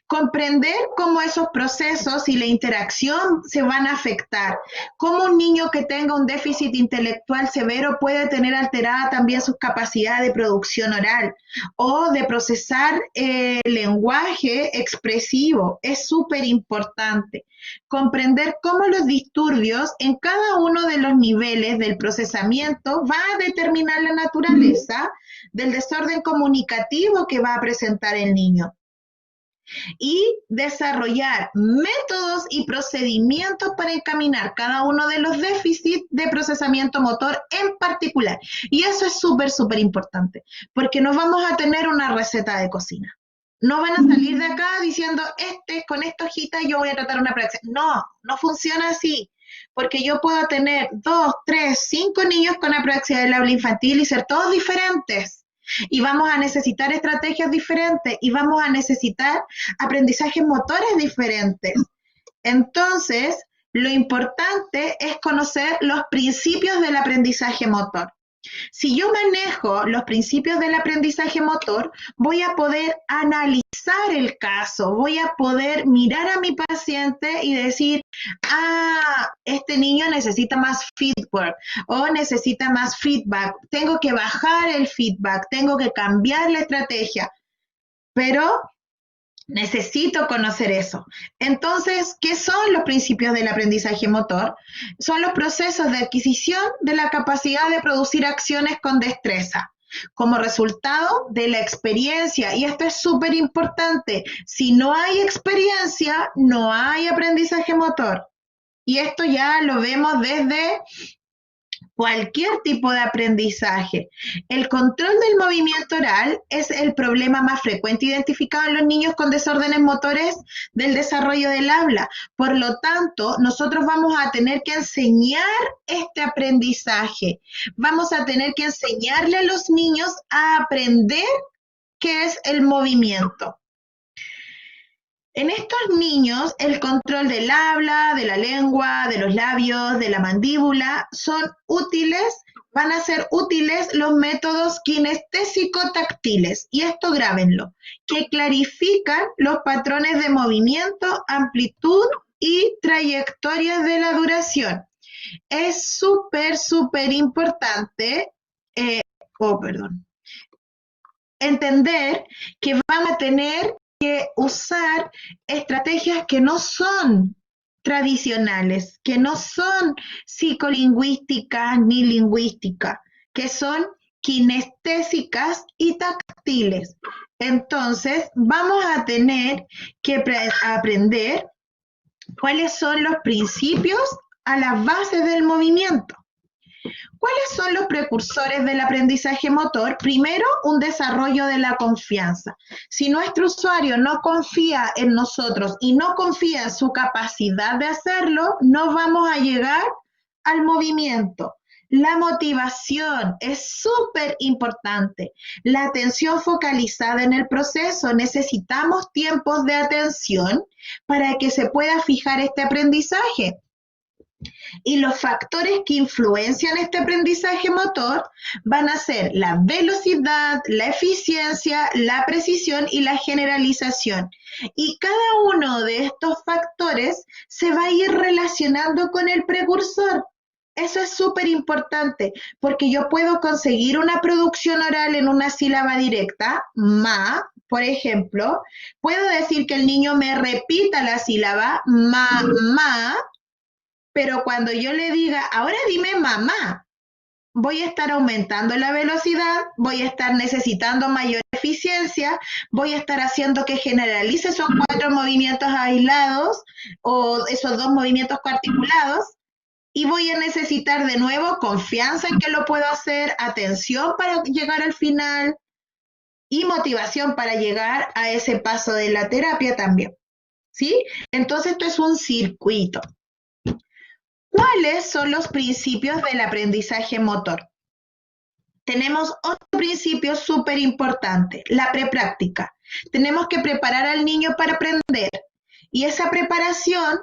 Comprender cómo esos procesos y la interacción se van a afectar, cómo un niño que tenga un déficit intelectual severo puede tener alterada también sus capacidades de producción oral o de procesar lenguaje expresivo, es súper importante. Comprender cómo los disturbios en cada uno de los niveles del procesamiento va a determinar la naturaleza del desorden comunicativo que va a presentar el niño y desarrollar métodos y procedimientos para encaminar cada uno de los déficits de procesamiento motor en particular. Y eso es súper, súper importante, porque no vamos a tener una receta de cocina. No van a salir de acá diciendo, con esta hojita yo voy a tratar una praxis. No, no funciona así, porque yo puedo tener 2, 3, 5 niños con apraxia del habla infantil y ser todos diferentes. Y vamos a necesitar estrategias diferentes y vamos a necesitar aprendizajes motores diferentes. Entonces, lo importante es conocer los principios del aprendizaje motor. Si yo manejo los principios del aprendizaje motor, voy a poder analizar el caso, voy a poder mirar a mi paciente y decir, este niño necesita más feedback o necesita más feedback, tengo que bajar el feedback, tengo que cambiar la estrategia, pero necesito conocer eso. Entonces, ¿qué son los principios del aprendizaje motor? Son los procesos de adquisición de la capacidad de producir acciones con destreza como resultado de la experiencia. Y esto es súper importante. Si no hay experiencia, no hay aprendizaje motor. Y esto ya lo vemos desde cualquier tipo de aprendizaje. El control del movimiento oral es el problema más frecuente identificado en los niños con desórdenes motores del desarrollo del habla. Por lo tanto, nosotros vamos a tener que enseñar este aprendizaje. Vamos a tener que enseñarle a los niños a aprender qué es el movimiento. En estos niños, el control del habla, de la lengua, de los labios, de la mandíbula, son útiles, van a ser útiles los métodos kinestésico-táctiles, y esto grábenlo, que clarifican los patrones de movimiento, amplitud y trayectorias de la duración. Es súper, súper importante, perdón. entender que vamos a tener que usar estrategias que no son tradicionales, que no son psicolingüísticas ni lingüísticas, que son kinestésicas y táctiles. Entonces, vamos a tener que aprender cuáles son los principios a las bases del movimiento. ¿Cuáles son los precursores del aprendizaje motor? Primero, un desarrollo de la confianza. Si nuestro usuario no confía en nosotros y no confía en su capacidad de hacerlo, no vamos a llegar al movimiento. La motivación es súper importante. La atención focalizada en el proceso. Necesitamos tiempos de atención para que se pueda fijar este aprendizaje. Y los factores que influencian este aprendizaje motor van a ser la velocidad, la eficiencia, la precisión y la generalización. Y cada uno de estos factores se va a ir relacionando con el precursor. Eso es súper importante, porque yo puedo conseguir una producción oral en una sílaba directa, ma, por ejemplo. Puedo decir que el niño me repita la sílaba ma, pero cuando yo le diga, ahora dime mamá, voy a estar aumentando la velocidad, voy a estar necesitando mayor eficiencia, voy a estar haciendo que generalice esos 4 movimientos aislados o esos 2 movimientos articulados y voy a necesitar de nuevo confianza en que lo puedo hacer, atención para llegar al final y motivación para llegar a ese paso de la terapia también. ¿Sí? Entonces esto es un circuito. ¿Cuáles son los principios del aprendizaje motor? Tenemos otro principio súper importante, la prepráctica. Tenemos que preparar al niño para aprender y esa preparación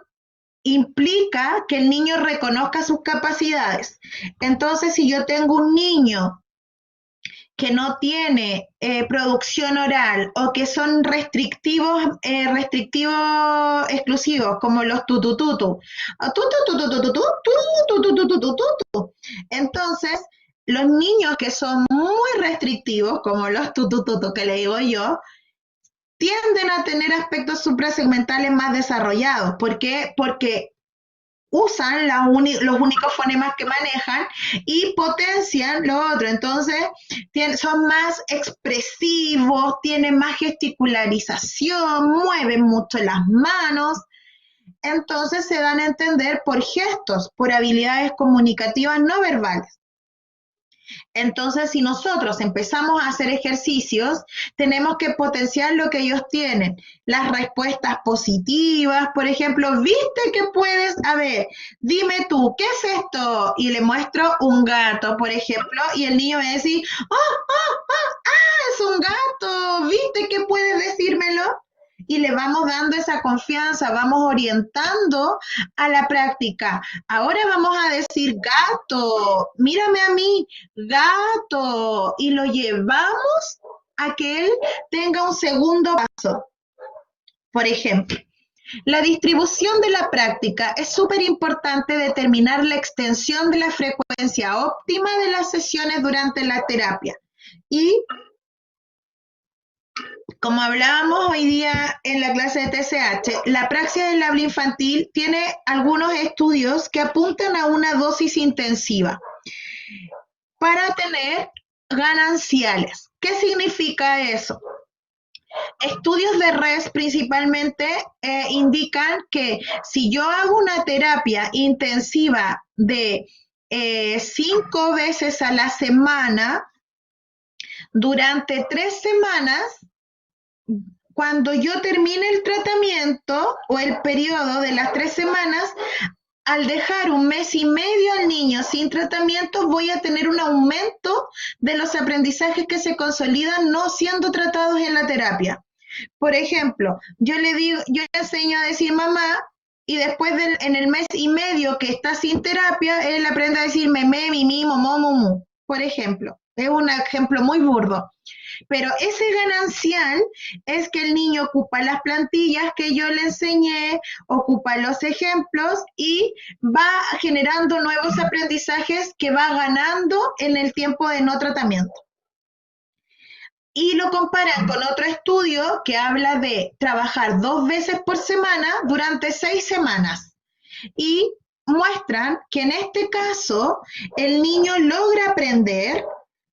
implica que el niño reconozca sus capacidades. Entonces, si yo tengo un niño que no tiene producción oral o que son restrictivos exclusivos, como los tutututu. Entonces, los niños que son muy restrictivos, como los tutututu que le digo yo, tienden a tener aspectos suprasegmentales más desarrollados. ¿Por qué? Porque usan los únicos fonemas que manejan y potencian lo otro. Entonces, son más expresivos, tienen más gesticularización, mueven mucho las manos. Entonces, se dan a entender por gestos, por habilidades comunicativas no verbales. Entonces, si nosotros empezamos a hacer ejercicios, tenemos que potenciar lo que ellos tienen. Las respuestas positivas, por ejemplo, ¿viste que puedes? A ver, dime tú, ¿qué es esto? Y le muestro un gato, por ejemplo, y el niño me dice, es un gato, ¿viste que puedes decírmelo? Y le vamos dando esa confianza, vamos orientando a la práctica. Ahora vamos a decir gato, mírame a mí, gato, y lo llevamos a que él tenga un segundo paso. Por ejemplo, la distribución de la práctica es súper importante determinar la extensión de la frecuencia óptima de las sesiones durante la terapia. Y como hablábamos hoy día en la clase de TCH, la praxis del habla infantil tiene algunos estudios que apuntan a una dosis intensiva para tener gananciales. ¿Qué significa eso? Estudios de red principalmente indican que si yo hago una terapia intensiva de 5 veces a la semana, durante 3 semanas, cuando yo termine el tratamiento o el periodo de las 3 semanas, al dejar 1 mes y medio al niño sin tratamiento, voy a tener un aumento de los aprendizajes que se consolidan no siendo tratados en la terapia. Por ejemplo, yo le enseño a decir mamá y después en el mes y medio que está sin terapia, él aprende a decir meme, mimi, momó, mumu, por ejemplo. Es un ejemplo muy burdo. Pero ese ganancial es que el niño ocupa las plantillas que yo le enseñé, ocupa los ejemplos y va generando nuevos aprendizajes que va ganando en el tiempo de no tratamiento. y lo comparan con otro estudio que habla de trabajar 2 veces por semana durante 6 semanas. Y muestran que en este caso el niño logra aprender,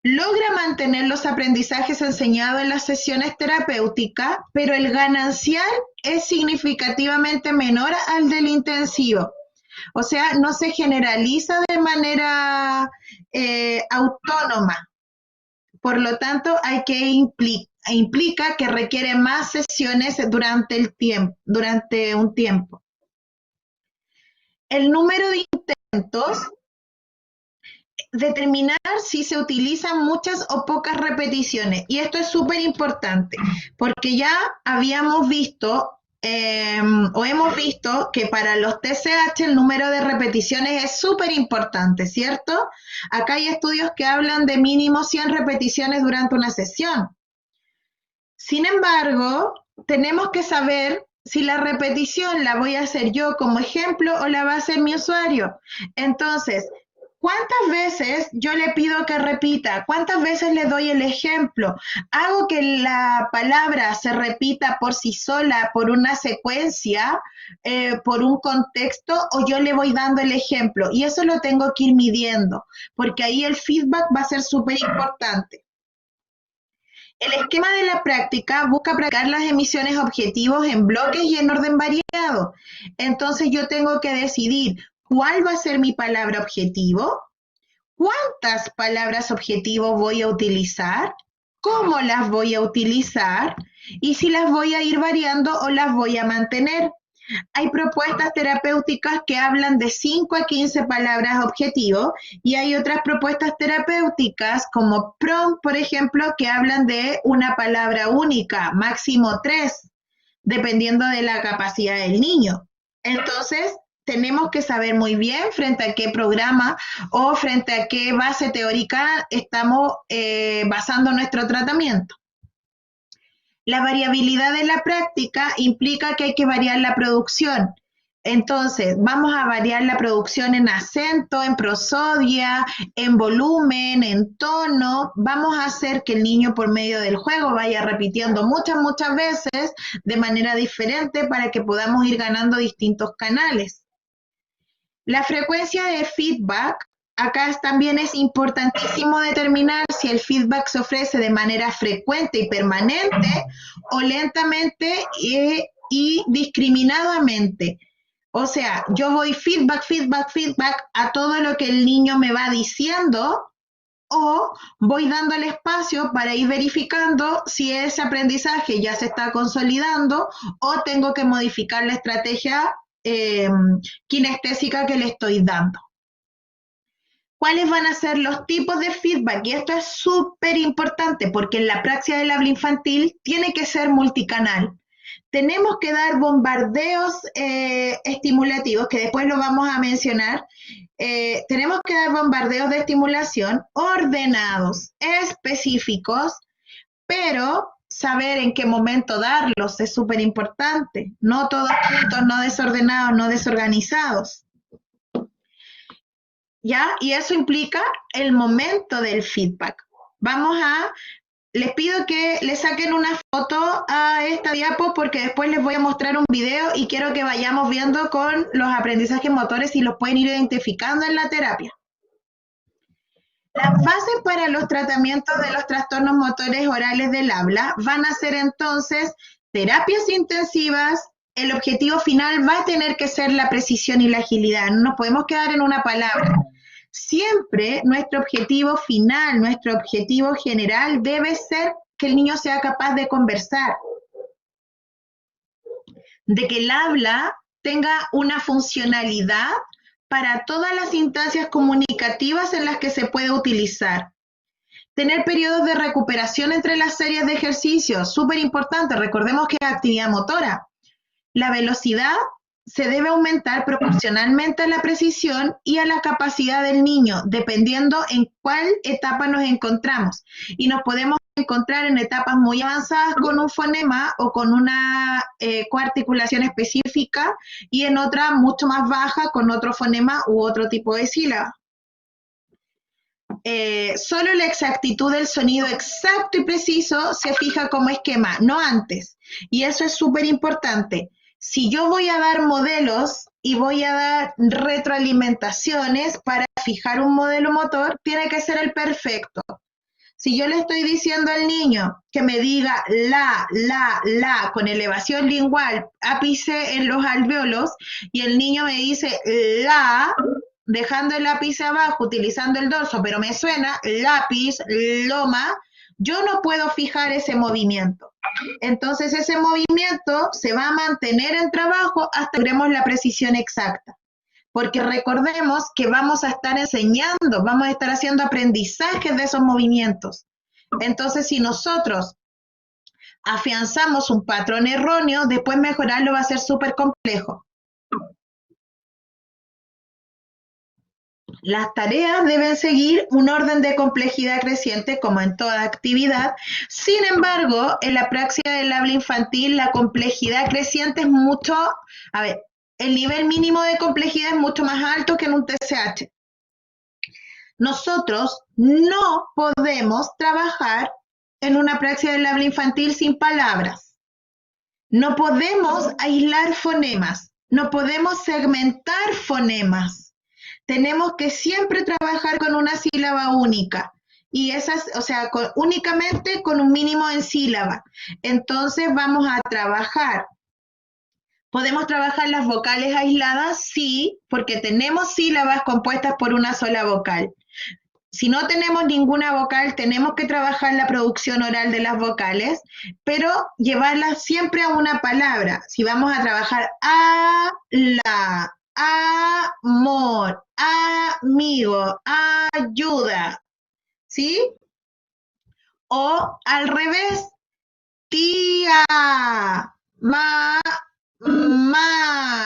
logra mantener los aprendizajes enseñados en las sesiones terapéuticas, pero el ganancial es significativamente menor al del intensivo. O sea, no se generaliza de manera autónoma. Por lo tanto, hay que implica que requiere más sesiones durante un tiempo. El número de intentos, determinar si se utilizan muchas o pocas repeticiones. Y esto es súper importante, porque ya habíamos visto o hemos visto que para los TCH el número de repeticiones es súper importante, ¿cierto? Acá hay estudios que hablan de mínimo 100 repeticiones durante una sesión. Sin embargo, tenemos que saber si la repetición la voy a hacer yo como ejemplo o la va a hacer mi usuario. Entonces, ¿cuántas veces yo le pido que repita? ¿Cuántas veces le doy el ejemplo? ¿Hago que la palabra se repita por sí sola, por una secuencia, por un contexto, o yo le voy dando el ejemplo? Y eso lo tengo que ir midiendo, porque ahí el feedback va a ser súper importante. El esquema de la práctica busca practicar las emisiones objetivos en bloques y en orden variado. Entonces yo tengo que decidir cuál va a ser mi palabra objetivo, cuántas palabras objetivo voy a utilizar, cómo las voy a utilizar y si las voy a ir variando o las voy a mantener. Hay propuestas terapéuticas que hablan de 5 a 15 palabras objetivo y hay otras propuestas terapéuticas como PROM, por ejemplo, que hablan de una palabra única, máximo 3, dependiendo de la capacidad del niño. Entonces, tenemos que saber muy bien frente a qué programa o frente a qué base teórica estamos basando nuestro tratamiento. La variabilidad de la práctica implica que hay que variar la producción. Entonces, vamos a variar la producción en acento, en prosodia, en volumen, en tono. Vamos a hacer que el niño por medio del juego vaya repitiendo muchas veces de manera diferente para que podamos ir ganando distintos canales. La frecuencia de feedback, acá también es importantísimo determinar si el feedback se ofrece de manera frecuente y permanente o lentamente y discriminadamente. O sea, yo voy feedback a todo lo que el niño me va diciendo o voy dándole espacio para ir verificando si ese aprendizaje ya se está consolidando o tengo que modificar la estrategia kinestésica que le estoy dando. ¿Cuáles van a ser los tipos de feedback? Y esto es súper importante porque en la praxis del habla infantil tiene que ser multicanal. Tenemos que dar bombardeos estimulativos, que después lo vamos a mencionar. Tenemos que dar bombardeos de estimulación ordenados, específicos, pero saber en qué momento darlos es súper importante. No todos juntos, no desordenados, no desorganizados. ¿Ya? Y eso implica el momento del feedback. Les pido que le saquen una foto a esta diapo porque después les voy a mostrar un video y quiero que vayamos viendo con los aprendizajes motores si los pueden ir identificando en la terapia. Las bases para los tratamientos de los trastornos motores orales del habla van a ser entonces terapias intensivas. El objetivo final va a tener que ser la precisión y la agilidad. No nos podemos quedar en una palabra. Siempre nuestro objetivo final, nuestro objetivo general debe ser que el niño sea capaz de conversar, de que el habla tenga una funcionalidad para todas las instancias comunicativas en las que se puede utilizar. Tener periodos de recuperación entre las series de ejercicios, súper importante. Recordemos que es actividad motora. La velocidad se debe aumentar proporcionalmente a la precisión y a la capacidad del niño, dependiendo en cuál etapa nos encontramos. Y nos podemos encontrar en etapas muy avanzadas con un fonema o con una coarticulación específica y en otra mucho más baja con otro fonema u otro tipo de sílaba. solo la exactitud del sonido exacto y preciso se fija como esquema, no antes. Y eso es súper importante. Si yo voy a dar modelos y voy a dar retroalimentaciones para fijar un modelo motor, tiene que ser el perfecto. Si yo le estoy diciendo al niño que me diga la, con elevación lingual, ápice en los alvéolos, y el niño me dice la, dejando el ápice abajo, utilizando el dorso, pero me suena lápiz, loma, yo no puedo fijar ese movimiento. Entonces ese movimiento se va a mantener en trabajo hasta que logremos la precisión exacta. Porque recordemos que vamos a estar enseñando, vamos a estar haciendo aprendizajes de esos movimientos. Entonces, si nosotros afianzamos un patrón erróneo, después mejorarlo va a ser súper complejo. Las tareas deben seguir un orden de complejidad creciente, como en toda actividad. Sin embargo, en la praxis del habla infantil, la complejidad creciente es mucho, el nivel mínimo de complejidad es mucho más alto que en un TCH. Nosotros no podemos trabajar en una praxis del habla infantil sin palabras. No podemos aislar fonemas, no podemos segmentar fonemas. Tenemos que siempre trabajar con una sílaba única. Y esas, o sea, únicamente con un mínimo en sílaba. Entonces vamos a trabajar. ¿Podemos trabajar las vocales aisladas? Sí, porque tenemos sílabas compuestas por una sola vocal. Si no tenemos ninguna vocal, tenemos que trabajar la producción oral de las vocales, pero llevarlas siempre a una palabra. Si vamos a trabajar amor, amigo, ayuda, ¿sí? O al revés, tía, ma,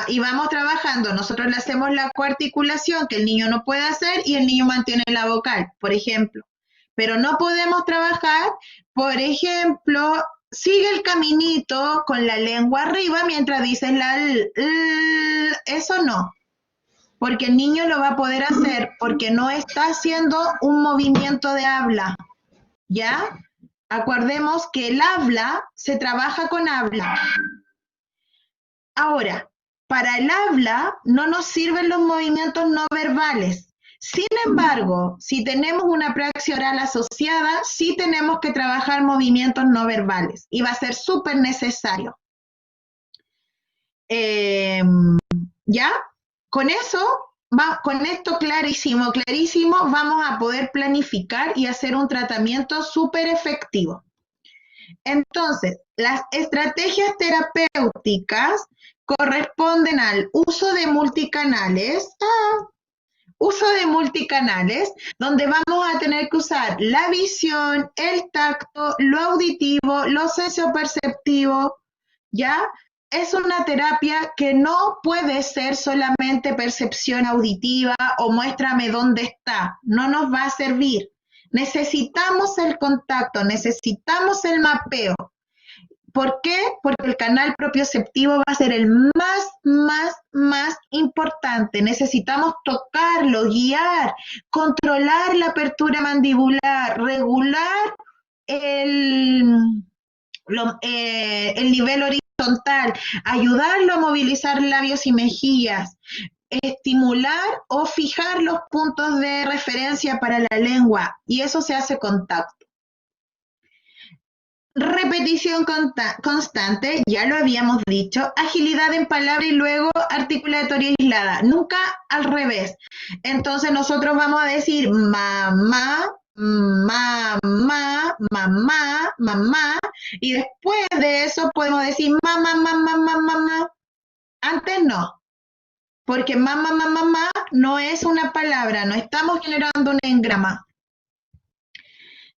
y vamos trabajando. Nosotros le hacemos la coarticulación que el niño no puede hacer y el niño mantiene la vocal, por ejemplo. Pero no podemos trabajar, por ejemplo, sigue el caminito con la lengua arriba mientras dices la eso no, porque el niño lo va a poder hacer porque no está haciendo un movimiento de habla, ¿ya? Acordemos que el habla se trabaja con habla. Ahora, para el habla no nos sirven los movimientos no verbales. Sin embargo, si tenemos una praxis oral asociada, sí tenemos que trabajar movimientos no verbales y va a ser súper necesario. ¿Ya? Con eso, con esto clarísimo, vamos a poder planificar y hacer un tratamiento súper efectivo. Entonces, las estrategias terapéuticas corresponden al uso de multicanales, donde vamos a tener que usar la visión, el tacto, lo auditivo, lo sensoperceptivo, ¿ya? Es una terapia que no puede ser solamente percepción auditiva o muéstrame dónde está, no nos va a servir. Necesitamos el contacto, necesitamos el mapeo. ¿Por qué? Porque el canal propioceptivo va a ser el más importante. Necesitamos tocarlo, guiar, controlar la apertura mandibular, regular el nivel horizontal, ayudarlo a movilizar labios y mejillas, estimular o fijar los puntos de referencia para la lengua, y eso se hace con tacto. Repetición constante, ya lo habíamos dicho, agilidad en palabra y luego articulatoria aislada, nunca al revés. Entonces nosotros vamos a decir mamá, mamá, mamá, mamá, y después de eso podemos decir mamá, mamá, mamá, mamá. Antes no, porque mamá, mamá, mamá no es una palabra, no estamos generando un engrama.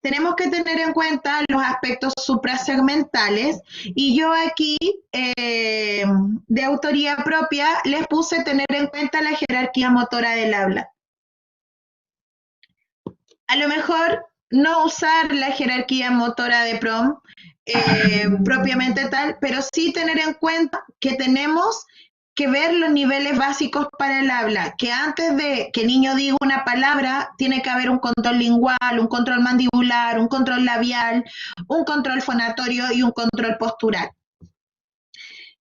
Tenemos que tener en cuenta los aspectos suprasegmentales y yo aquí, de autoría propia, les puse tener en cuenta la jerarquía motora del habla. A lo mejor no usar la jerarquía motora de PROM propiamente tal, pero sí tener en cuenta que tenemos que ver los niveles básicos para el habla, que antes de que el niño diga una palabra, tiene que haber un control lingual, un control mandibular, un control labial, un control fonatorio y un control postural.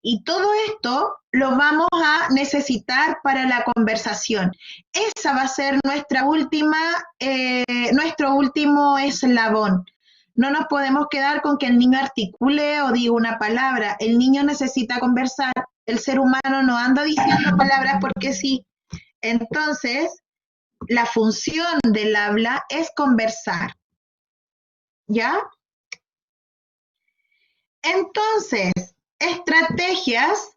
Y todo esto lo vamos a necesitar para la conversación. Esa va a ser nuestro último eslabón. No nos podemos quedar con que el niño articule o diga una palabra. El niño necesita conversar. El ser humano no anda diciendo palabras porque sí. Entonces, la función del habla es conversar. ¿Ya? Entonces, estrategias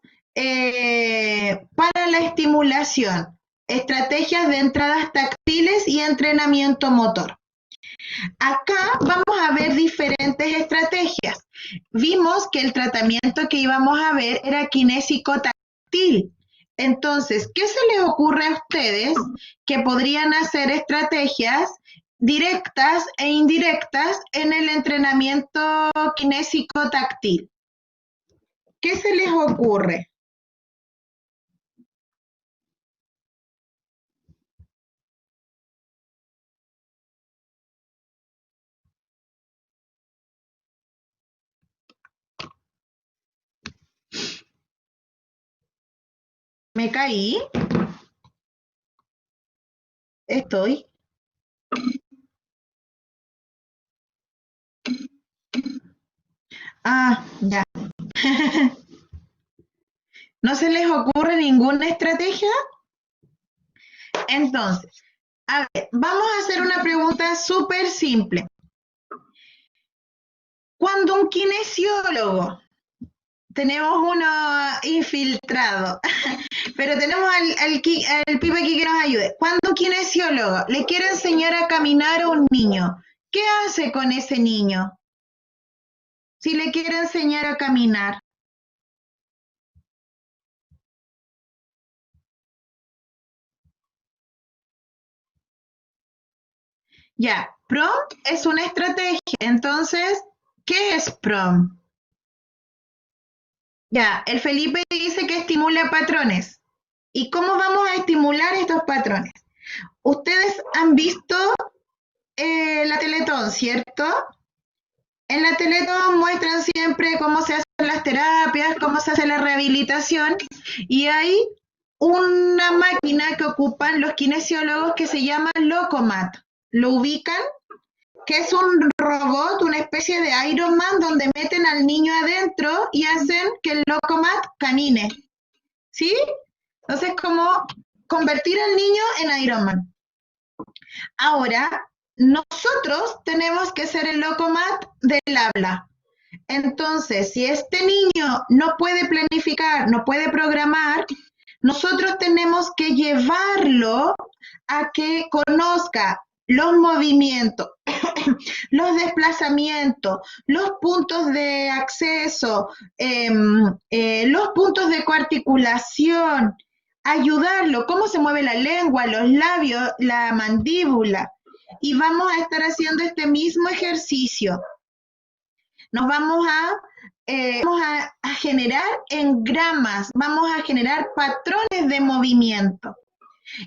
para la estimulación, estrategias de entradas táctiles y entrenamiento motor. Acá vamos a ver diferentes estrategias. Vimos que el tratamiento que íbamos a ver era kinésico táctil. Entonces, ¿qué se les ocurre a ustedes que podrían hacer estrategias directas e indirectas en el entrenamiento kinésico táctil? ¿Qué se les ocurre? ¿Me caí? Estoy. Ah, ya. ¿No se les ocurre ninguna estrategia? Entonces, a ver, vamos a hacer una pregunta súper simple. Cuando un kinesiólogo, tenemos uno infiltrado, pero tenemos al pibe aquí que nos ayude. Cuando un kinesiólogo le quiere enseñar a caminar a un niño, ¿qué hace con ese niño? Si le quiere enseñar a caminar. Ya, PROM es una estrategia. Entonces, ¿qué es PROM? Ya, el Felipe dice que estimula patrones. ¿Y cómo vamos a estimular estos patrones? Ustedes han visto la Teletón, ¿cierto? En la Teletón muestran siempre cómo se hacen las terapias, cómo se hace la rehabilitación, y hay una máquina que ocupan los kinesiólogos que se llama Locomat. ¿Lo ubican? Que es un robot, una especie de Iron Man, donde meten al niño adentro y hacen que el Locomat camine. ¿Sí? Entonces, como convertir al niño en Iron Man. Ahora, nosotros tenemos que ser el Locomat del habla. Entonces, si este niño no puede planificar, no puede programar, nosotros tenemos que llevarlo a que conozca los movimientos, los desplazamientos, los puntos de acceso, los puntos de coarticulación, ayudarlo, cómo se mueve la lengua, los labios, la mandíbula. Y vamos a estar haciendo este mismo ejercicio. Nos vamos a generar engramas, vamos a generar patrones de movimiento.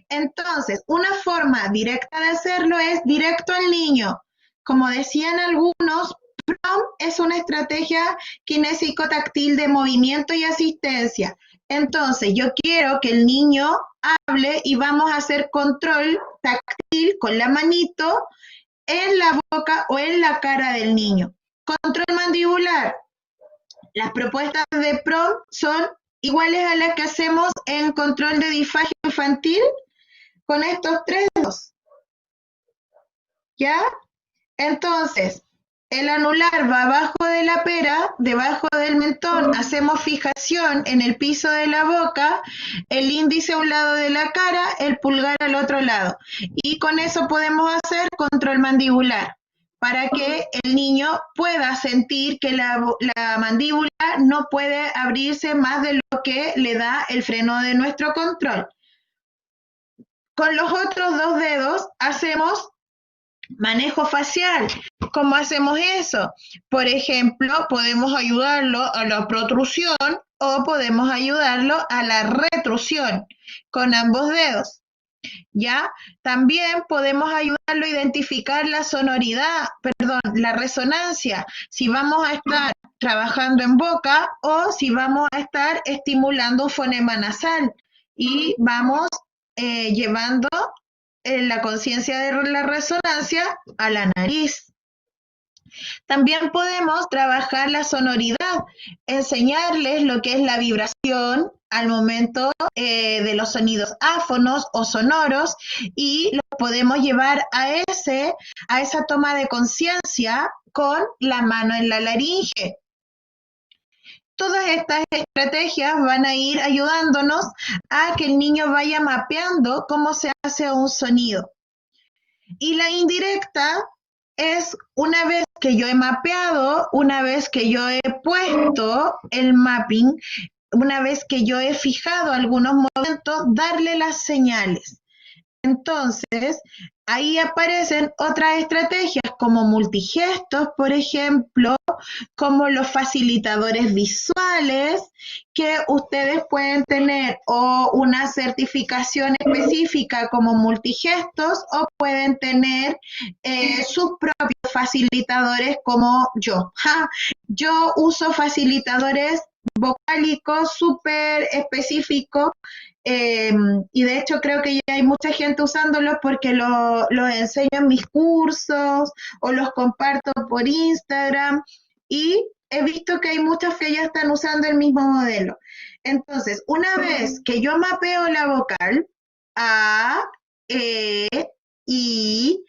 Entonces, una forma directa de hacerlo es directo al niño. Como decían algunos, PROM es una estrategia kinésico-táctil de movimiento y asistencia. Entonces, yo quiero que el niño hable y vamos a hacer control táctil con la manito en la boca o en la cara del niño. Control mandibular. Las propuestas de PROM son iguales a las que hacemos en control de disfagia infantil con estos tres dedos. ¿Ya? Entonces, el anular va abajo de la pera, debajo del mentón, hacemos fijación en el piso de la boca, el índice a un lado de la cara, el pulgar al otro lado. Y con eso podemos hacer control mandibular, para que el niño pueda sentir que la mandíbula no puede abrirse más de lo que le da el freno de nuestro control. Con los otros dos dedos hacemos manejo facial. ¿Cómo hacemos eso? Por ejemplo, podemos ayudarlo a la protrusión o podemos ayudarlo a la retrusión con ambos dedos. ¿Ya? También podemos ayudarlo a identificar la sonoridad, perdón, la resonancia, si vamos a estar trabajando en boca o si vamos a estar estimulando un fonema nasal y vamos llevando la conciencia de la resonancia a la nariz. También podemos trabajar la sonoridad, enseñarles lo que es la vibración al momento de los sonidos áfonos o sonoros y los podemos llevar a esa toma de conciencia con la mano en la laringe. Todas estas estrategias van a ir ayudándonos a que el niño vaya mapeando cómo se hace un sonido. Y la indirecta es una vez que yo he mapeado, una vez que yo he puesto el mapping, una vez que yo he fijado algunos momentos, darle las señales. Entonces, ahí aparecen otras estrategias como multigestos, por ejemplo, como los facilitadores visuales, que ustedes pueden tener o una certificación específica como multigestos o pueden tener sus propios facilitadores como yo. Yo uso facilitadores vocálicos súper específicos y de hecho creo que ya hay mucha gente usándolos porque los enseño en mis cursos o los comparto por Instagram y he visto que hay muchos que ya están usando el mismo modelo. Entonces, una vez que yo mapeo la vocal, A, E, I,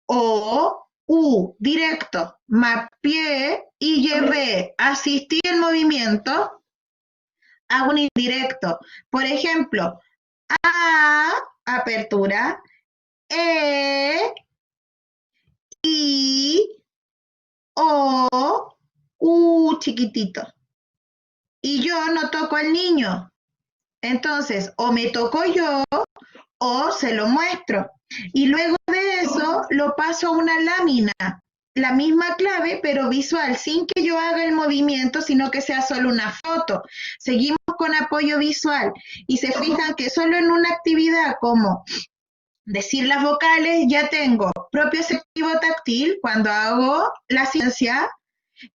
O, U, directo, mapeé y llevé, asistí el movimiento, hago un indirecto. Por ejemplo, A, apertura, E, I, O, U, chiquitito. Y yo no toco al niño. Entonces, o me toco yo o se lo muestro. Y luego de eso lo paso a una lámina, la misma clave, pero visual, sin que yo haga el movimiento, sino que sea solo una foto. Seguimos con apoyo visual y se fijan que solo en una actividad como decir las vocales ya tengo propioceptivo táctil cuando hago la ciencia,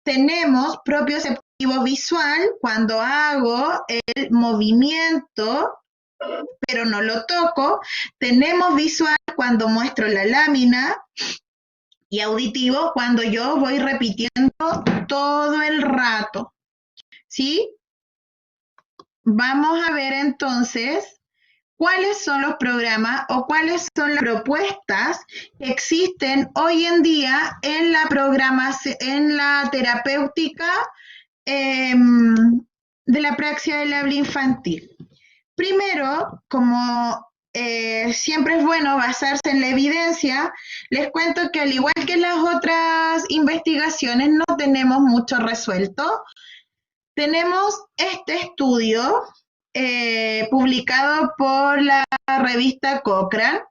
tenemos propioceptivo visual cuando hago el movimiento pero no lo toco, tenemos visual cuando muestro la lámina y auditivo cuando yo voy repitiendo todo el rato, ¿sí? Vamos a ver entonces cuáles son los programas o cuáles son las propuestas que existen hoy en día en la programación, en la terapéutica de la praxia del habla infantil. Primero, como siempre es bueno basarse en la evidencia, les cuento que al igual que las otras investigaciones no tenemos mucho resuelto. Tenemos este estudio publicado por la revista Cochrane,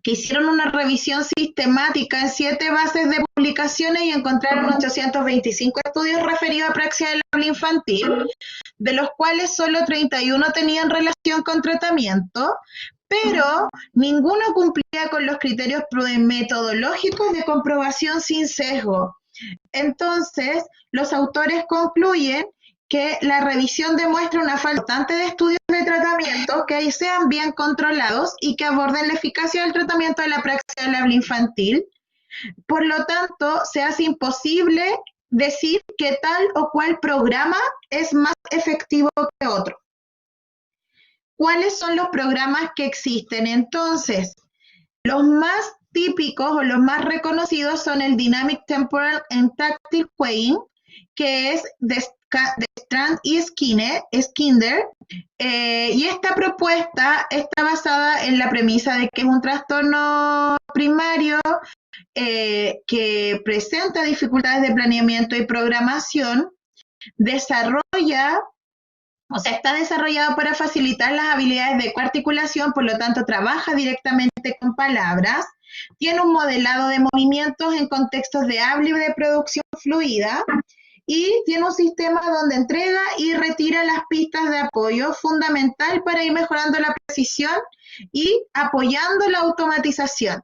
que hicieron una revisión sistemática en 7 bases de publicaciones y encontraron 825 estudios referidos a praxia del habla infantil, de los cuales solo 31 tenían relación con tratamiento, pero ninguno cumplía con los criterios metodológicos de comprobación sin sesgo. Entonces, los autores concluyen que la revisión demuestra una falta de estudios de tratamiento que sean bien controlados y que aborden la eficacia del tratamiento de la praxia del habla infantil. Por lo tanto, se hace imposible decir que tal o cual programa es más efectivo que otro. ¿Cuáles son los programas que existen? Entonces, los más típicos o los más reconocidos son el Dynamic Temporal and Tactile Cueing, que es de Strand y Skinner, y esta propuesta está basada en la premisa de que es un trastorno primario que presenta dificultades de planeamiento y programación, está desarrollado para facilitar las habilidades de coarticulación, por lo tanto trabaja directamente con palabras, tiene un modelado de movimientos en contextos de habla y de producción fluida, y tiene un sistema donde entrega y retira las pistas de apoyo, fundamental para ir mejorando la precisión y apoyando la automatización.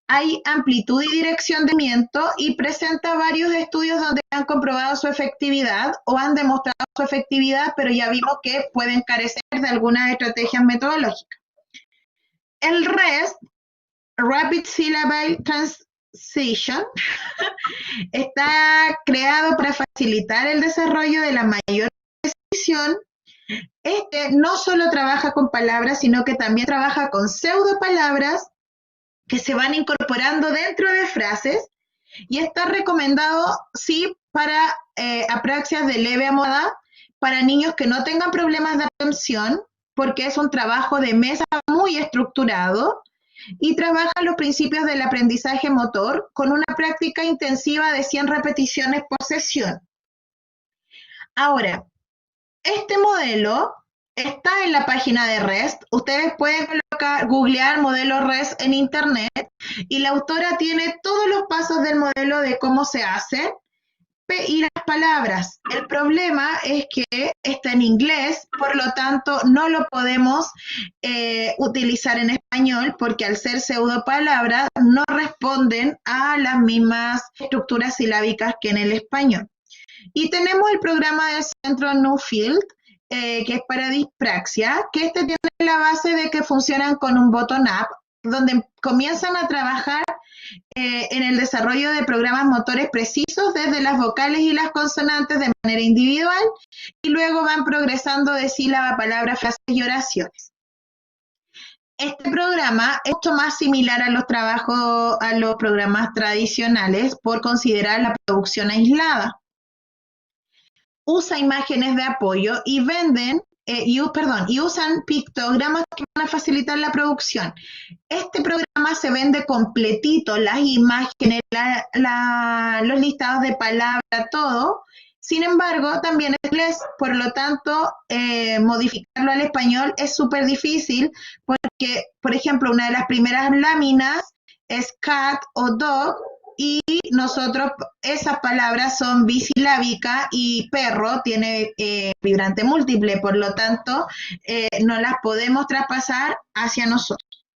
Hay amplitud y dirección de movimiento y presenta varios estudios donde han comprobado su efectividad o han demostrado su efectividad, pero ya vimos que pueden carecer de algunas estrategias metodológicas. El REST, Rapid Syllable Transition, está creado para facilitar el desarrollo de la mayor precisión. Este no solo trabaja con palabras, sino que también trabaja con pseudopalabras que se van incorporando dentro de frases y está recomendado, sí, para apraxias de leve a moderada, para niños que no tengan problemas de atención, porque es un trabajo de mesa muy estructurado y trabaja los principios del aprendizaje motor con una práctica intensiva de 100 repeticiones por sesión. Ahora, este modelo está en la página de REST. Ustedes pueden googlear modelo REST en internet y la autora tiene todos los pasos del modelo de cómo se hace y las palabras. El problema es que está en inglés, por lo tanto no lo podemos utilizar en español porque al ser pseudopalabras no responden a las mismas estructuras silábicas que en el español. Y tenemos el programa del Centro Nuffield, que es para dispraxia, que este tiene la base de que funcionan con un bottom-up, donde comienzan a trabajar en el desarrollo de programas motores precisos desde las vocales y las consonantes de manera individual, y luego van progresando de sílaba, palabra, frases y oraciones. Este programa es mucho más similar a los programas tradicionales por considerar la producción aislada. Usa imágenes de apoyo y y usan pictogramas que van a facilitar la producción. Este programa se vende completito, las imágenes, los listados de palabras, todo. Sin embargo, también es inglés, por lo tanto, modificarlo al español es súper difícil porque, por ejemplo, una de las primeras láminas es cat o dog, y nosotros, esas palabras son bisilábicas y perro tiene vibrante múltiple, por lo tanto, no las podemos traspasar hacia nosotros.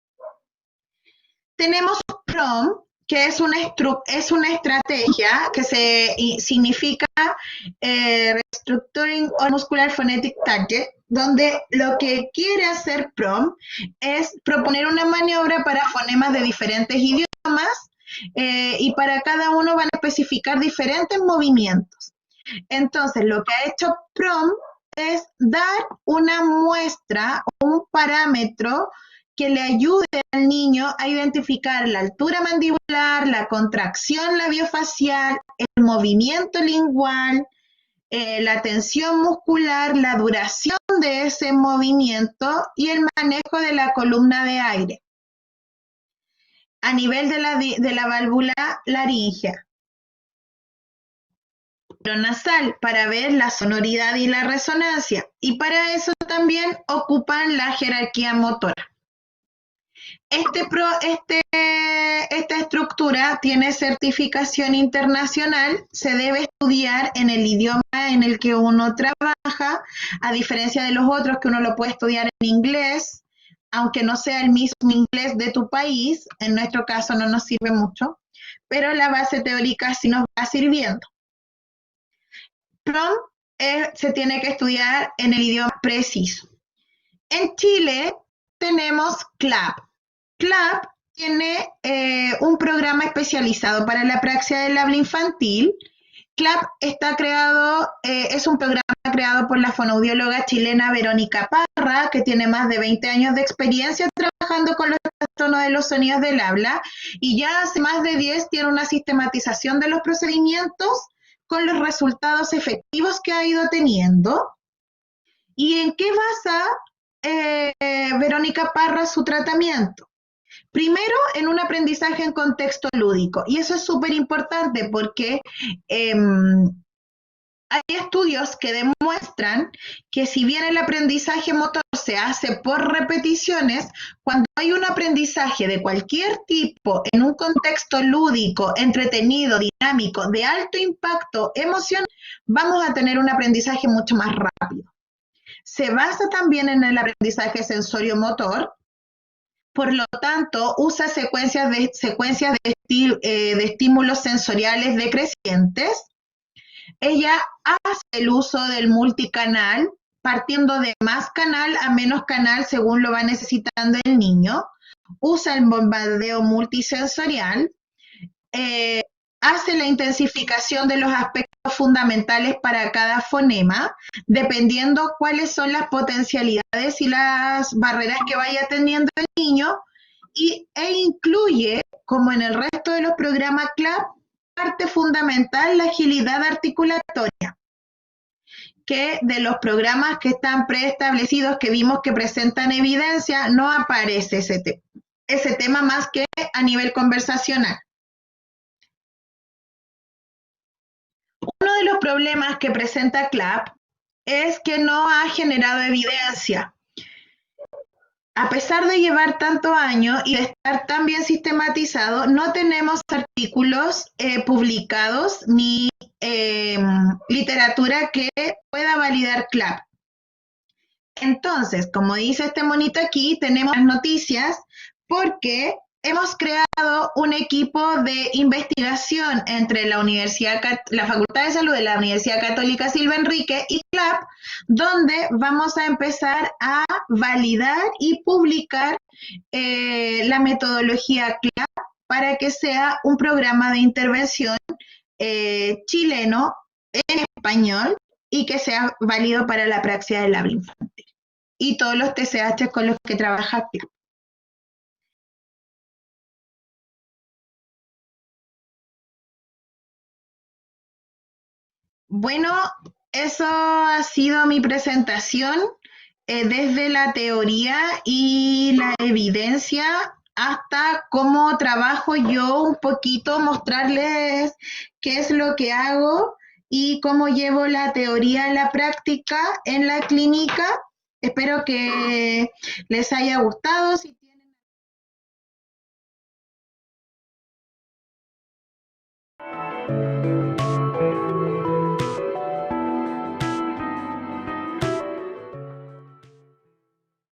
Tenemos PROM, que es una estrategia que significa Restructuring on Muscular Phonetic Target, donde lo que quiere hacer PROM es proponer una maniobra para fonemas de diferentes idiomas, y para cada uno van a especificar diferentes movimientos. Entonces, lo que ha hecho PROM es dar una muestra, un parámetro que le ayude al niño a identificar la altura mandibular, la contracción labiofacial, el movimiento lingual, la tensión muscular, la duración de ese movimiento y el manejo de la columna de aire a nivel de la válvula laríngea nasal para ver la sonoridad y la resonancia, y para eso también ocupan la jerarquía motora. Esta estructura tiene certificación internacional, se debe estudiar en el idioma en el que uno trabaja, a diferencia de los otros que uno lo puede estudiar en inglés, aunque no sea el mismo inglés de tu país. En nuestro caso no nos sirve mucho, pero la base teórica sí nos va sirviendo. PROM se tiene que estudiar en el idioma preciso. En Chile tenemos CLAP. CLAP tiene un programa especializado para la apraxia del habla infantil. CLAP es un programa creado por la fonoaudióloga chilena Verónica Parra, que tiene más de 20 años de experiencia trabajando con los trastornos de los sonidos del habla, y ya hace más de 10 tiene una sistematización de los procedimientos con los resultados efectivos que ha ido teniendo. ¿Y en qué basa Verónica Parra su tratamiento? Primero, en un aprendizaje en contexto lúdico, y eso es súper importante porque hay estudios que demuestran que si bien el aprendizaje motor se hace por repeticiones, cuando hay un aprendizaje de cualquier tipo en un contexto lúdico, entretenido, dinámico, de alto impacto emocional, vamos a tener un aprendizaje mucho más rápido. Se basa también en el aprendizaje sensorio-motor, por lo tanto, usa secuencias de estímulos sensoriales decrecientes. Ella hace el uso del multicanal, partiendo de más canal a menos canal según lo va necesitando el niño. Usa el bombardeo multisensorial. eh, Hace la intensificación de los aspectos fundamentales para cada fonema, dependiendo cuáles son las potencialidades y las barreras que vaya teniendo el niño, e incluye, como en el resto de los programas CLAP, parte fundamental la agilidad articulatoria, que de los programas que están preestablecidos, que vimos que presentan evidencia, no aparece ese tema más que a nivel conversacional. Uno de los problemas que presenta CLAP es que no ha generado evidencia. A pesar de llevar tantos años y de estar tan bien sistematizado, no tenemos artículos publicados ni literatura que pueda validar CLAP. Entonces, como dice este monito aquí, tenemos las noticias porque hemos creado un equipo de investigación entre la Facultad de Salud de la Universidad Católica Silva Enrique y CLAP, donde vamos a empezar a validar y publicar la metodología CLAP para que sea un programa de intervención chileno en español y que sea válido para la praxis del habla infantil y todos los TCH con los que trabaja CLAP. Bueno, eso ha sido mi presentación desde la teoría y la evidencia hasta cómo trabajo yo un poquito, mostrarles qué es lo que hago y cómo llevo la teoría a la práctica en la clínica. Espero que les haya gustado. Si tienen...